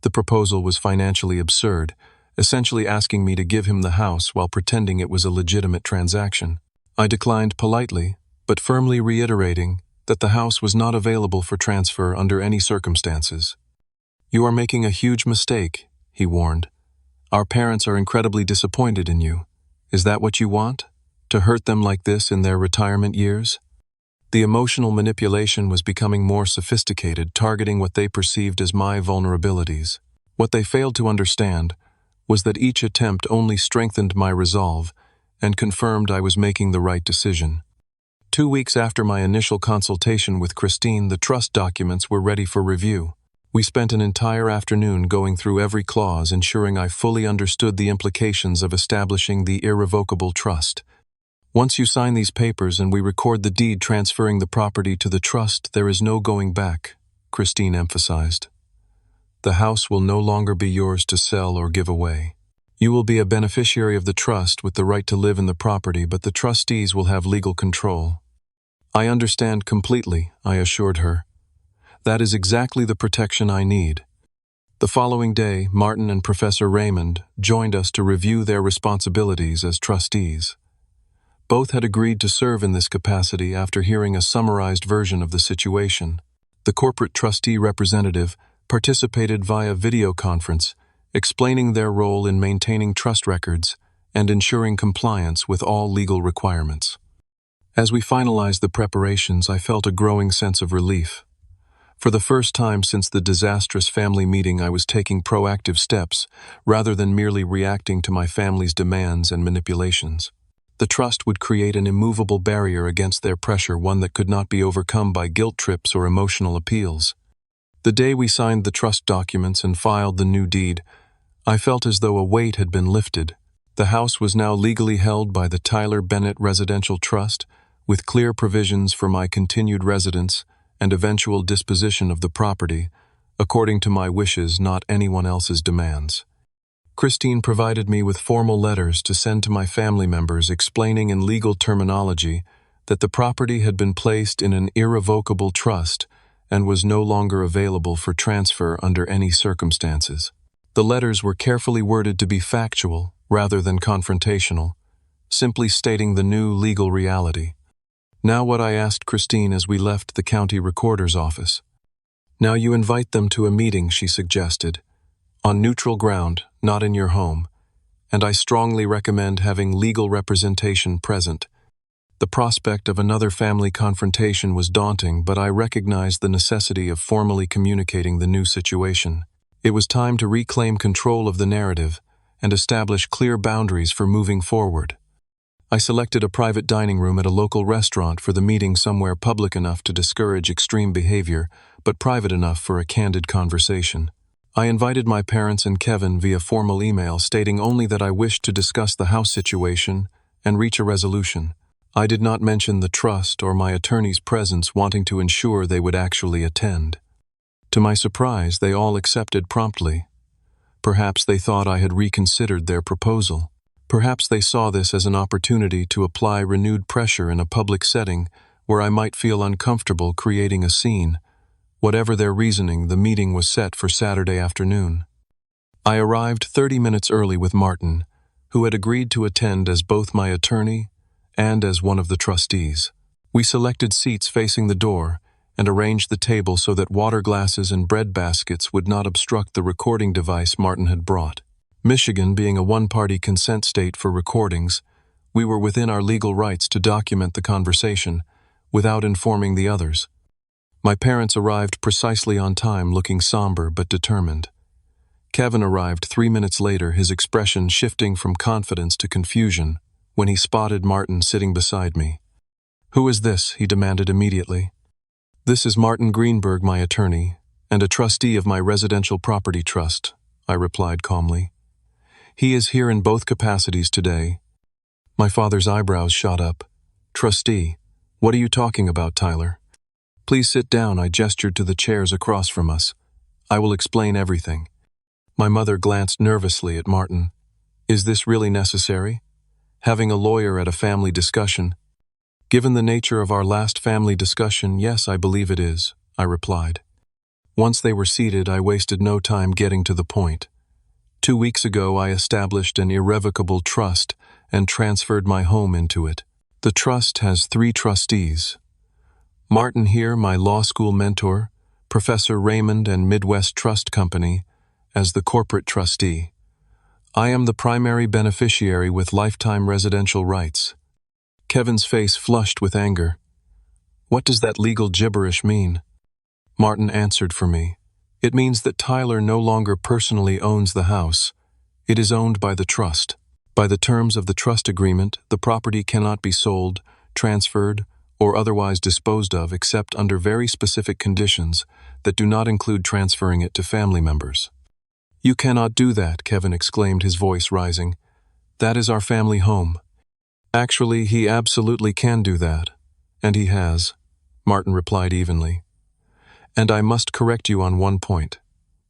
The proposal was financially absurd, essentially asking me to give him the house while pretending it was a legitimate transaction. I declined politely, but firmly reiterating that the house was not available for transfer under any circumstances. "You are making a huge mistake," he warned. "Our parents are incredibly disappointed in you. Is that what you want? To hurt them like this in their retirement years?" The emotional manipulation was becoming more sophisticated, targeting what they perceived as my vulnerabilities. What they failed to understand was that each attempt only strengthened my resolve and confirmed I was making the right decision. 2 weeks after my initial consultation with Christine, the trust documents were ready for review. We spent an entire afternoon going through every clause, ensuring I fully understood the implications of establishing the irrevocable trust. "Once you sign these papers and we record the deed transferring the property to the trust, there is no going back," Christine emphasized. "The house will no longer be yours to sell or give away. You will be a beneficiary of the trust with the right to live in the property, but the trustees will have legal control. I understand completely, I assured her. That is exactly the protection I need. The following day, Martin and Professor Raymond joined us to review their responsibilities as trustees. Both had agreed to serve in this capacity after hearing a summarized version of the situation. The corporate trustee representative participated via video conference, explaining their role in maintaining trust records and ensuring compliance with all legal requirements. As we finalized the preparations, I felt a growing sense of relief. For the first time since the disastrous family meeting, I was taking proactive steps rather than merely reacting to my family's demands and manipulations. The trust would create an immovable barrier against their pressure, one that could not be overcome by guilt trips or emotional appeals. The day we signed the trust documents and filed the new deed, I felt as though a weight had been lifted. The house was now legally held by the Tyler Bennett Residential Trust, with clear provisions for my continued residence and eventual disposition of the property, according to my wishes, not anyone else's demands. Christine provided me with formal letters to send to my family members explaining in legal terminology that the property had been placed in an irrevocable trust and was no longer available for transfer under any circumstances. The letters were carefully worded to be factual rather than confrontational, simply stating the new legal reality. Now what I asked Christine as we left the county recorder's office. Now you invite them to a meeting, she suggested, on neutral ground, not in your home, and I strongly recommend having legal representation present. The prospect of another family confrontation was daunting, but I recognized the necessity of formally communicating the new situation. It was time to reclaim control of the narrative and establish clear boundaries for moving forward. I selected a private dining room at a local restaurant for the meeting, somewhere public enough to discourage extreme behavior, but private enough for a candid conversation. I invited my parents and Kevin via formal email, stating only that I wished to discuss the house situation and reach a resolution. I did not mention the trust or my attorney's presence, wanting to ensure they would actually attend. To my surprise, they all accepted promptly. Perhaps they thought I had reconsidered their proposal. Perhaps they saw this as an opportunity to apply renewed pressure in a public setting where I might feel uncomfortable creating a scene. Whatever their reasoning, the meeting was set for Saturday afternoon. I arrived 30 minutes early with Martin, who had agreed to attend as both my attorney and as one of the trustees. We selected seats facing the door and arranged the table so that water glasses and bread baskets would not obstruct the recording device Martin had brought. Michigan being a one-party consent state for recordings, we were within our legal rights to document the conversation without informing the others. My parents arrived precisely on time, looking somber but determined. Kevin arrived 3 minutes later, his expression shifting from confidence to confusion when he spotted Martin sitting beside me. "Who is this?" he demanded immediately. "This is Martin Greenberg, my attorney, and a trustee of my residential property trust," I replied calmly. "He is here in both capacities today." My father's eyebrows shot up. "Trustee, what are you talking about, Tyler?" "Please sit down," I gestured to the chairs across from us. "I will explain everything." My mother glanced nervously at Martin. "Is this really necessary? Having a lawyer at a family discussion?" "Given the nature of our last family discussion, yes, I believe it is," I replied. Once they were seated, I wasted no time getting to the point. 2 weeks ago, I established an irrevocable trust and transferred my home into it. The trust has 3 trustees. Martin here, my law school mentor, Professor Raymond and Midwest Trust Company, as the corporate trustee. I am the primary beneficiary with lifetime residential rights. Kevin's face flushed with anger. "What does that legal gibberish mean?" Martin answered for me. "It means that Tyler no longer personally owns the house. It is owned by the trust. By the terms of the trust agreement, the property cannot be sold, transferred, or otherwise disposed of except under very specific conditions that do not include transferring it to family members." "You cannot do that," Kevin exclaimed, his voice rising. "That is our family home." "Actually, he absolutely can do that, and he has," Martin replied evenly. "And I must correct you on one point.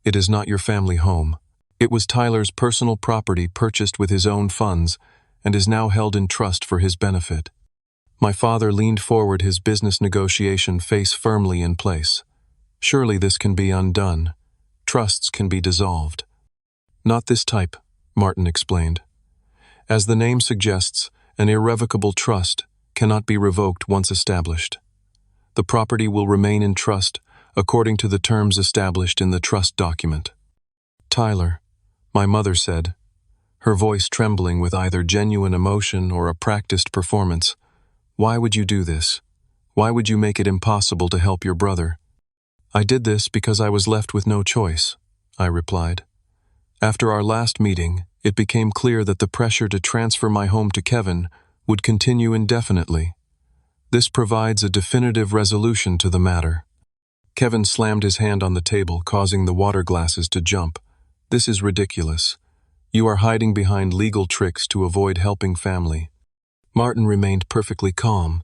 It is not your family home. It was Tyler's personal property purchased with his own funds and is now held in trust for his benefit. My father leaned forward, his business negotiation face firmly in place. Surely this can be undone. Trusts can be dissolved. Not this type, Martin explained. As the name suggests, an irrevocable trust cannot be revoked once established. The property will remain in trust according to the terms established in the trust document. Tyler, my mother said, her voice trembling with either genuine emotion or a practiced performance, why would you do this? Why would you make it impossible to help your brother? I did this because I was left with no choice, I replied. After our last meeting, it became clear that the pressure to transfer my home to Kevin would continue indefinitely. This provides a definitive resolution to the matter. Kevin slammed his hand on the table, causing the water glasses to jump. This is ridiculous. You are hiding behind legal tricks to avoid helping family. Martin remained perfectly calm.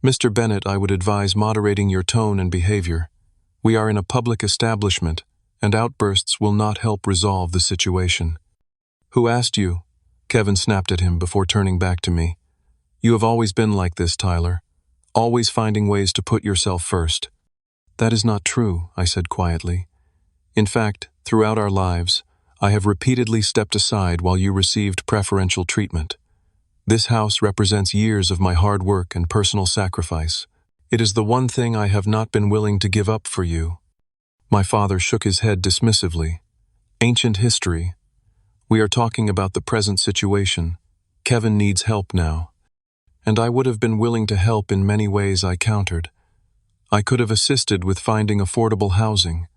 Mr. Bennett, I would advise moderating your tone and behavior. We are in a public establishment, and outbursts will not help resolve the situation. Who asked you? Kevin snapped at him before turning back to me. You have always been like this, Tyler. Always finding ways to put yourself first. That is not true, I said quietly. In fact, throughout our lives, I have repeatedly stepped aside while you received preferential treatment. This house represents years of my hard work and personal sacrifice. It is the one thing I have not been willing to give up for you. My father shook his head dismissively. Ancient history. We are talking about the present situation. Kevin needs help now. And I would have been willing to help in many ways, I countered. I could have assisted with finding affordable housing.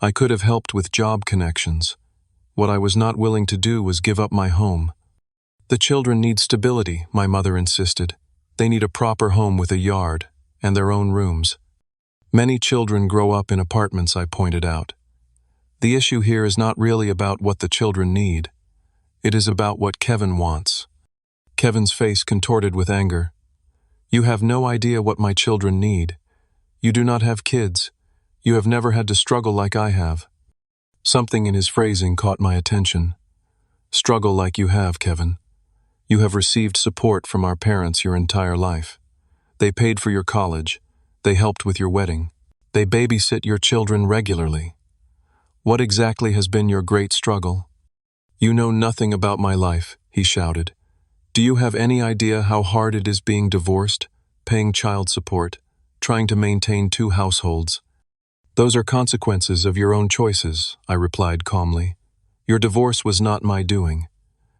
I could have helped with job connections. What I was not willing to do was give up my home. The children need stability, my mother insisted. They need a proper home with a yard and their own rooms. Many children grow up in apartments, I pointed out. The issue here is not really about what the children need. It is about what Kevin wants. Kevin's face contorted with anger. You have no idea what my children need. You do not have kids. You have never had to struggle like I have. Something in his phrasing caught my attention. Struggle like you have, Kevin. You have received support from our parents your entire life. They paid for your college. They helped with your wedding. They babysit your children regularly. What exactly has been your great struggle? You know nothing about my life, he shouted. Do you have any idea how hard it is being divorced, paying child support, trying to maintain 2 households? Those are consequences of your own choices, I replied calmly. Your divorce was not my doing.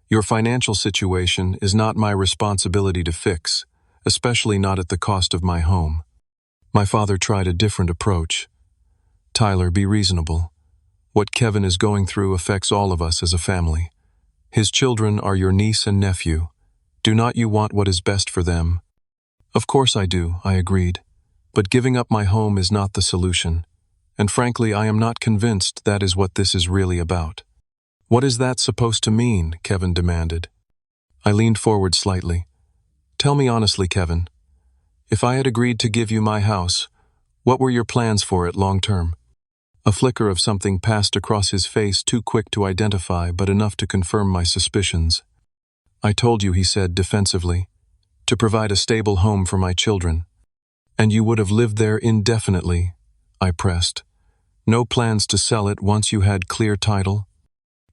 Your financial situation is not my responsibility to fix, especially not at the cost of my home. My father tried a different approach. Tyler, be reasonable. What Kevin is going through affects all of us as a family. His children are your niece and nephew. Do not you want what is best for them? Of course I do, I agreed. But giving up my home is not the solution. And frankly, I am not convinced that is what this is really about. What is that supposed to mean? Kevin demanded. I leaned forward slightly. Tell me honestly, Kevin. If I had agreed to give you my house, what were your plans for it long term? A flicker of something passed across his face, too quick to identify, but enough to confirm my suspicions. I told you, he said defensively, to provide a stable home for my children. And you would have lived there indefinitely, I pressed. No plans to sell it once you had clear title?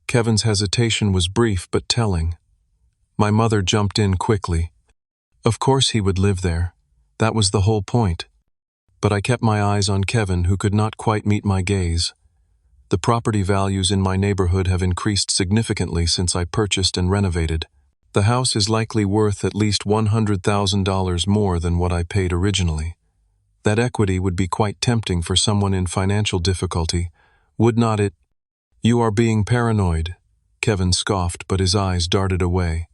Kevin's hesitation was brief but telling. My mother jumped in quickly. Of course he would live there. That was the whole point. But I kept my eyes on Kevin, who could not quite meet my gaze. The property values in my neighborhood have increased significantly since I purchased and renovated. The house is likely worth at least $100,000 more than what I paid originally. That equity would be quite tempting for someone in financial difficulty, would not it? You are being paranoid, Kevin scoffed, but his eyes darted away.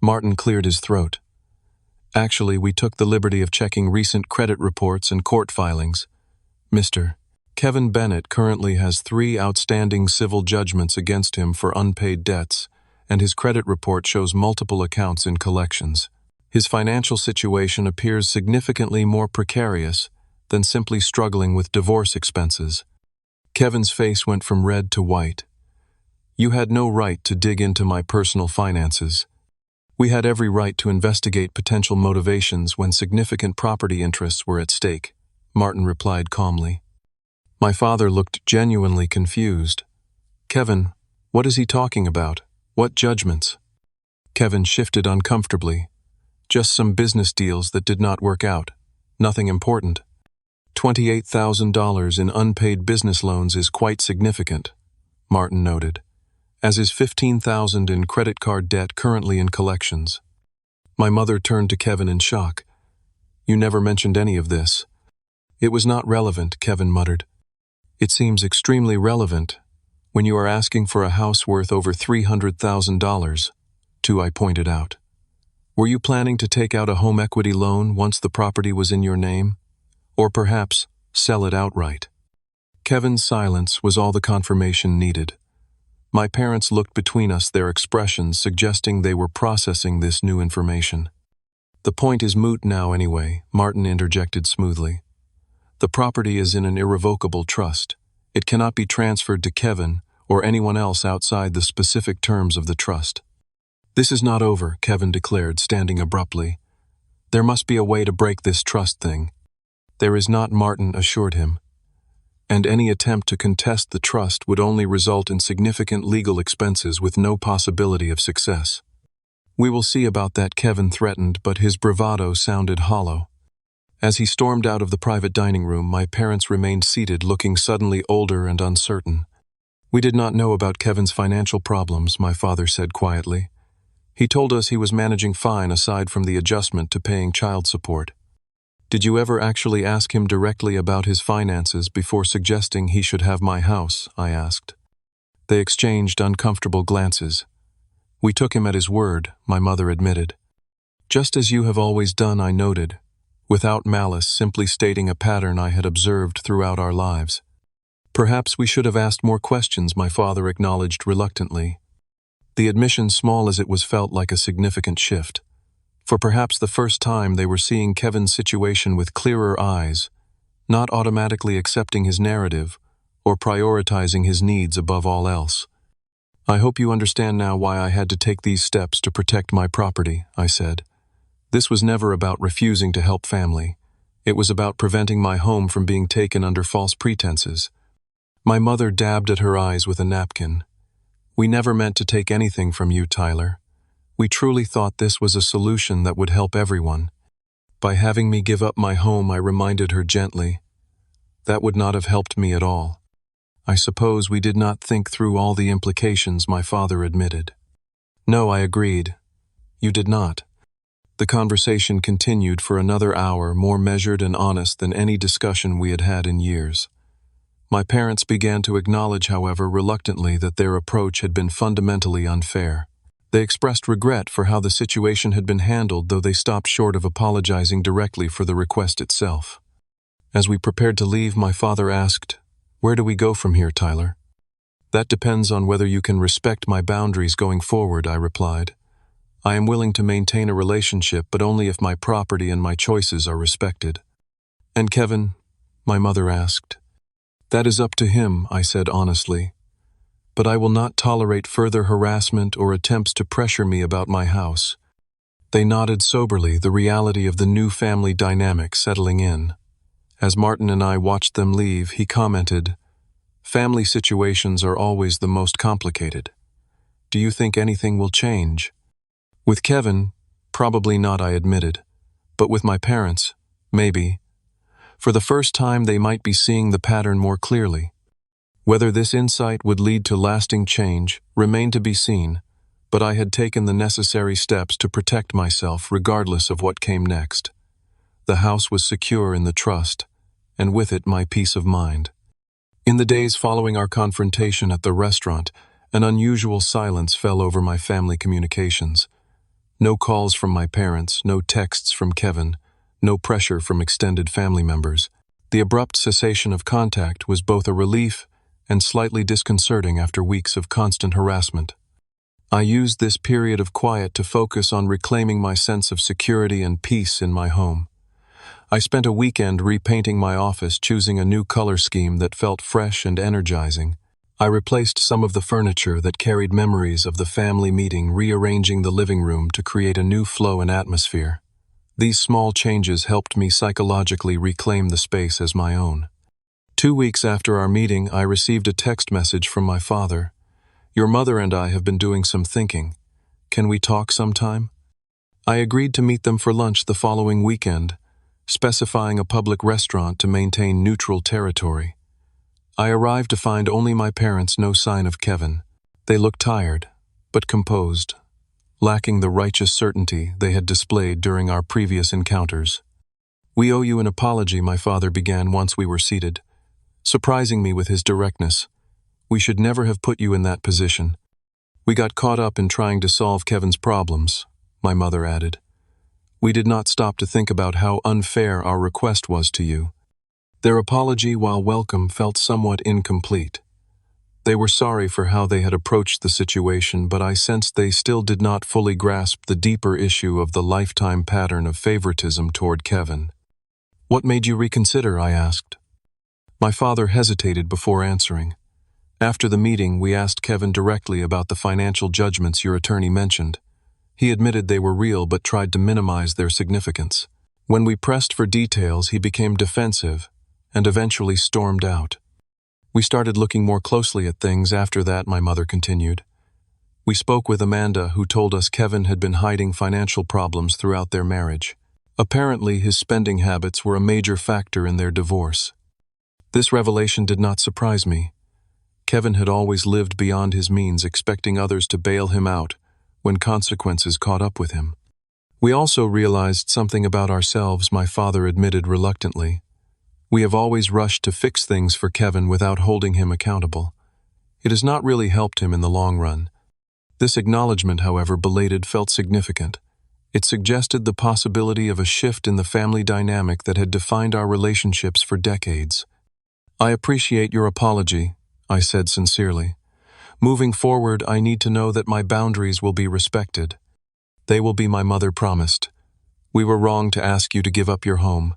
Martin cleared his throat. Actually, we took the liberty of checking recent credit reports and court filings. Mr. Kevin Bennett currently has 3 outstanding civil judgments against him for unpaid debts, and his credit report shows multiple accounts in collections. His financial situation appears significantly more precarious than simply struggling with divorce expenses. Kevin's face went from red to white. You had no right to dig into my personal finances. We had every right to investigate potential motivations when significant property interests were at stake, Martin replied calmly. My father looked genuinely confused. Kevin, what is he talking about? What judgments? Kevin shifted uncomfortably. Just some business deals that did not work out. Nothing important. $28,000 in unpaid business loans is quite significant, Martin noted, as is $15,000 in credit card debt currently in collections. My mother turned to Kevin in shock. You never mentioned any of this. It was not relevant, Kevin muttered. It seems extremely relevant when you are asking for a house worth over $300,000, I pointed out. Were you planning to take out a home equity loan once the property was in your name? Or perhaps sell it outright? Kevin's silence was all the confirmation needed. My parents looked between us, their expressions suggesting they were processing this new information. The point is moot now anyway, Martin interjected smoothly. The property is in an irrevocable trust. It cannot be transferred to Kevin or anyone else outside the specific terms of the trust. This is not over, Kevin declared, standing abruptly. There must be a way to break this trust thing. There is not, Martin assured him. And any attempt to contest the trust would only result in significant legal expenses with no possibility of success. We will see about that, Kevin threatened, but his bravado sounded hollow. As he stormed out of the private dining room, my parents remained seated, looking suddenly older and uncertain. We did not know about Kevin's financial problems, my father said quietly. He told us he was managing fine aside from the adjustment to paying child support. Did you ever actually ask him directly about his finances before suggesting he should have my house? I asked. They exchanged uncomfortable glances. We took him at his word, my mother admitted. Just as you have always done, I noted, without malice, simply stating a pattern I had observed throughout our lives. Perhaps we should have asked more questions, my father acknowledged reluctantly. The admission, small as it was, felt like a significant shift. For perhaps the first time they were seeing Kevin's situation with clearer eyes, not automatically accepting his narrative or prioritizing his needs above all else. I hope you understand now why I had to take these steps to protect my property, I said. This was never about refusing to help family. It was about preventing my home from being taken under false pretenses. My mother dabbed at her eyes with a napkin. We never meant to take anything from you, Tyler. We truly thought this was a solution that would help everyone. By having me give up my home, I reminded her gently, that would not have helped me at all. I suppose we did not think through all the implications, my father admitted. No, I agreed. You did not. The conversation continued for another hour, more measured and honest than any discussion we had had in years. My parents began to acknowledge, however, reluctantly, that their approach had been fundamentally unfair. They expressed regret for how the situation had been handled, though they stopped short of apologizing directly for the request itself. As we prepared to leave, my father asked, "Where do we go from here, Tyler?" "That depends on whether you can respect my boundaries going forward," I replied. "I am willing to maintain a relationship, but only if my property and my choices are respected." "And Kevin?" my mother asked. "That is up to him," I said honestly. "But I will not tolerate further harassment or attempts to pressure me about my house." They nodded soberly, the reality of the new family dynamic settling in. As Martin and I watched them leave, he commented, "Family situations are always the most complicated. Do you think anything will change?" "With Kevin, probably not," I admitted. "But with my parents, maybe. For the first time, they might be seeing the pattern more clearly. Whether this insight would lead to lasting change remained to be seen, but I had taken the necessary steps to protect myself regardless of what came next. The house was secure in the trust, and with it my peace of mind. In the days following our confrontation at the restaurant, an unusual silence fell over my family communications. No calls from my parents, no texts from Kevin, no pressure from extended family members. The abrupt cessation of contact was both a relief and slightly disconcerting after weeks of constant harassment. I used this period of quiet to focus on reclaiming my sense of security and peace in my home. I spent a weekend repainting my office, choosing a new color scheme that felt fresh and energizing. I replaced some of the furniture that carried memories of the family meeting, rearranging the living room to create a new flow and atmosphere. These small changes helped me psychologically reclaim the space as my own. 2 weeks after our meeting, I received a text message from my father. "Your mother and I have been doing some thinking. Can we talk sometime?" I agreed to meet them for lunch the following weekend, specifying a public restaurant to maintain neutral territory. I arrived to find only my parents, no sign of Kevin. They looked tired, but composed, lacking the righteous certainty they had displayed during our previous encounters. "We owe you an apology," my father began once we were seated, surprising me with his directness. "We should never have put you in that position. We got caught up in trying to solve Kevin's problems," my mother added. "We did not stop to think about how unfair our request was to you." Their apology, while welcome, felt somewhat incomplete. They were sorry for how they had approached the situation, but I sensed they still did not fully grasp the deeper issue of the lifetime pattern of favoritism toward Kevin. "What made you reconsider?" I asked. My father hesitated before answering. "After the meeting, we asked Kevin directly about the financial judgments your attorney mentioned. He admitted they were real but tried to minimize their significance. When we pressed for details, he became defensive and eventually stormed out. We started looking more closely at things after that," my mother continued. "We spoke with Amanda, who told us Kevin had been hiding financial problems throughout their marriage. Apparently, his spending habits were a major factor in their divorce. This revelation did not surprise me. Kevin had always lived beyond his means, expecting others to bail him out when consequences caught up with him. We also realized something about ourselves," my father admitted reluctantly. "We have always rushed to fix things for Kevin without holding him accountable. It has not really helped him in the long run." This acknowledgement, however belated, felt significant. It suggested the possibility of a shift in the family dynamic that had defined our relationships for decades. "I appreciate your apology," I said sincerely. "Moving forward, I need to know that my boundaries will be respected." "They will be," my mother promised. "We were wrong to ask you to give up your home.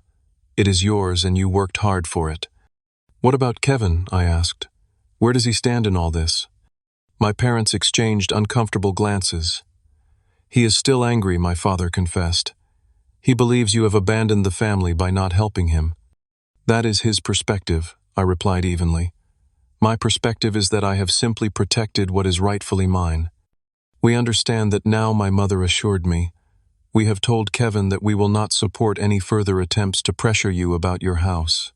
It is yours and you worked hard for it." "What about Kevin?" I asked. "Where does he stand in all this?" My parents exchanged uncomfortable glances. "He is still angry," my father confessed. "He believes you have abandoned the family by not helping him." "That is his perspective," I replied evenly. "My perspective is that I have simply protected what is rightfully mine." "We understand that now," my mother assured me. "We have told Kevin that we will not support any further attempts to pressure you about your house."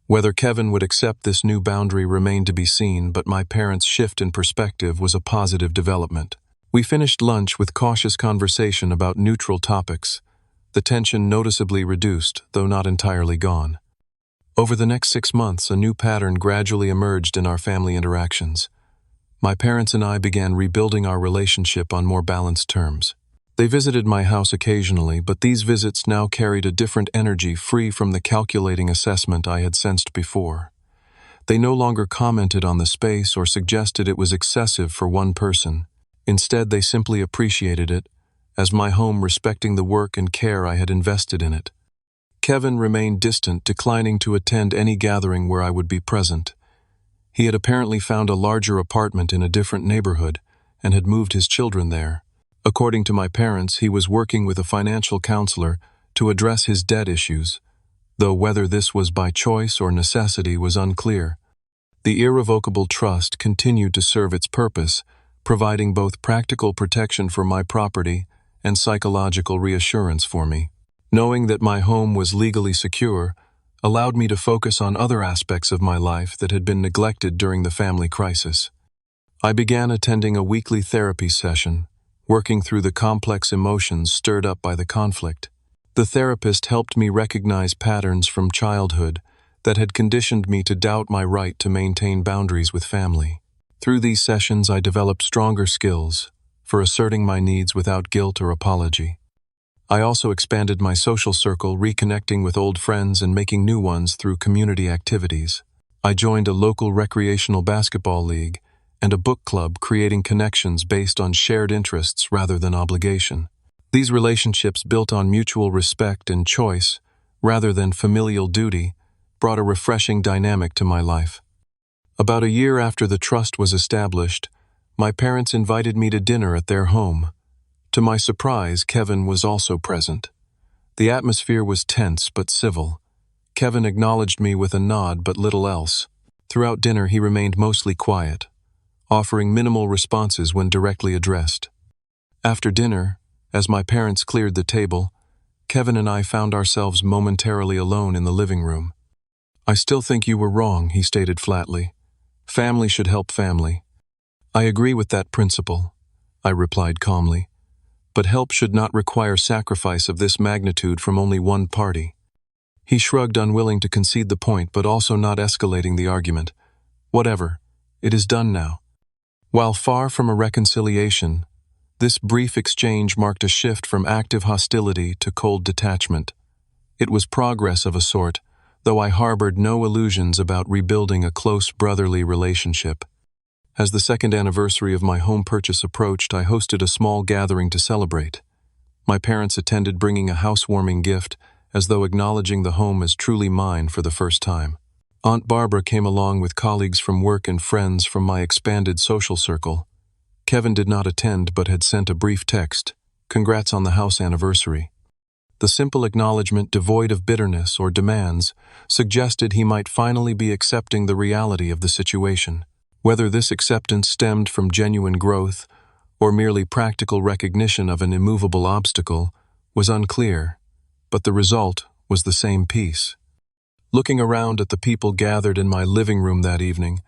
Whether Kevin would accept this new boundary remained to be seen, but my parents' shift in perspective was a positive development. We finished lunch with cautious conversation about neutral topics. The tension noticeably reduced, though not entirely gone. Over the next 6 months, a new pattern gradually emerged in our family interactions. My parents and I began rebuilding our relationship on more balanced terms. They visited my house occasionally, but these visits now carried a different energy, free from the calculating assessment I had sensed before. They no longer commented on the space or suggested it was excessive for one person. Instead, they simply appreciated it, as my home, respecting the work and care I had invested in it. Kevin remained distant, declining to attend any gathering where I would be present. He had apparently found a larger apartment in a different neighborhood and had moved his children there. According to my parents, he was working with a financial counselor to address his debt issues, though whether this was by choice or necessity was unclear. The irrevocable trust continued to serve its purpose, providing both practical protection for my property and psychological reassurance for me. Knowing that my home was legally secure allowed me to focus on other aspects of my life that had been neglected during the family crisis. I began attending a weekly therapy session, working through the complex emotions stirred up by the conflict. The therapist helped me recognize patterns from childhood that had conditioned me to doubt my right to maintain boundaries with family. Through these sessions, I developed stronger skills for asserting my needs without guilt or apology. I also expanded my social circle, reconnecting with old friends and making new ones through community activities. I joined a local recreational basketball league and a book club, creating connections based on shared interests rather than obligation. These relationships, built on mutual respect and choice rather than familial duty, brought a refreshing dynamic to my life. About a year after the trust was established, my parents invited me to dinner at their home. To my surprise, Kevin was also present. The atmosphere was tense but civil. Kevin acknowledged me with a nod but little else. Throughout dinner he remained mostly quiet, offering minimal responses when directly addressed. After dinner, as my parents cleared the table, Kevin and I found ourselves momentarily alone in the living room. "I still think you were wrong," he stated flatly. "Family should help family." "I agree with that principle," I replied calmly. "But help should not require sacrifice of this magnitude from only one party." He shrugged, unwilling to concede the point but also not escalating the argument. "Whatever. It is done now." While far from a reconciliation, this brief exchange marked a shift from active hostility to cold detachment. It was progress of a sort, though I harbored no illusions about rebuilding a close brotherly relationship. As the second anniversary of my home purchase approached, I hosted a small gathering to celebrate. My parents attended, bringing a housewarming gift, as though acknowledging the home as truly mine for the first time. Aunt Barbara came along with colleagues from work and friends from my expanded social circle. Kevin did not attend but had sent a brief text, "Congrats on the house anniversary." The simple acknowledgement, devoid of bitterness or demands, suggested he might finally be accepting the reality of the situation. Whether this acceptance stemmed from genuine growth or merely practical recognition of an immovable obstacle was unclear, but the result was the same peace. Looking around at the people gathered in my living room that evening,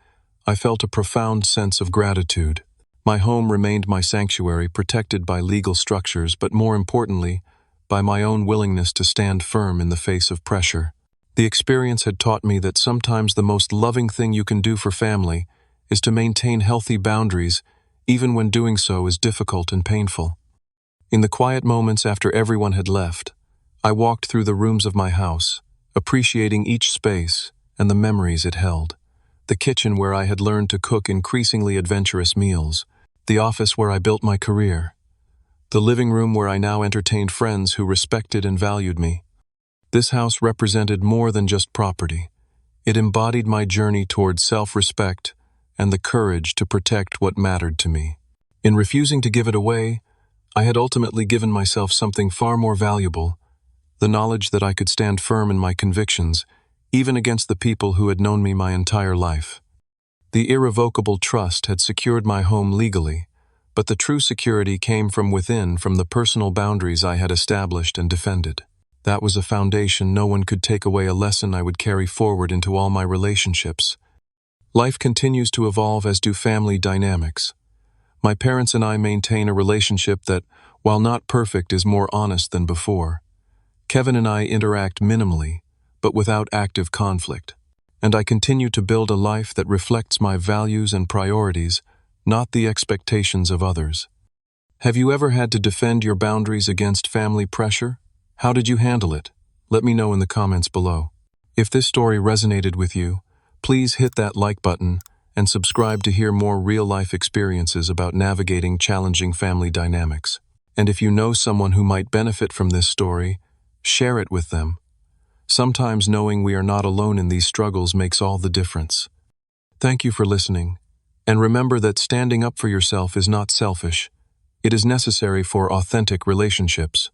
I felt a profound sense of gratitude. My home remained my sanctuary, protected by legal structures, but more importantly, by my own willingness to stand firm in the face of pressure. The experience had taught me that sometimes the most loving thing you can do for family is to maintain healthy boundaries, even when doing so is difficult and painful. In the quiet moments after everyone had left, I walked through the rooms of my house, appreciating each space and the memories it held. The kitchen where I had learned to cook increasingly adventurous meals, the office where I built my career, the living room where I now entertained friends who respected and valued me. This house represented more than just property. It embodied my journey toward self-respect and the courage to protect what mattered to me. In refusing to give it away, I had ultimately given myself something far more valuable: the knowledge that I could stand firm in my convictions, even against the people who had known me my entire life. The irrevocable trust had secured my home legally, but the true security came from within, from the personal boundaries I had established and defended. That was a foundation no one could take away, a lesson I would carry forward into all my relationships. Life continues to evolve, as do family dynamics. My parents and I maintain a relationship that, while not perfect, is more honest than before. Kevin and I interact minimally, but without active conflict, and I continue to build a life that reflects my values and priorities, not the expectations of others. Have you ever had to defend your boundaries against family pressure? How did you handle it? Let me know in the comments below. If this story resonated with you, please hit that like button and subscribe to hear more real-life experiences about navigating challenging family dynamics. And if you know someone who might benefit from this story, share it with them. Sometimes knowing we are not alone in these struggles makes all the difference. Thank you for listening, and remember that standing up for yourself is not selfish. It is necessary for authentic relationships.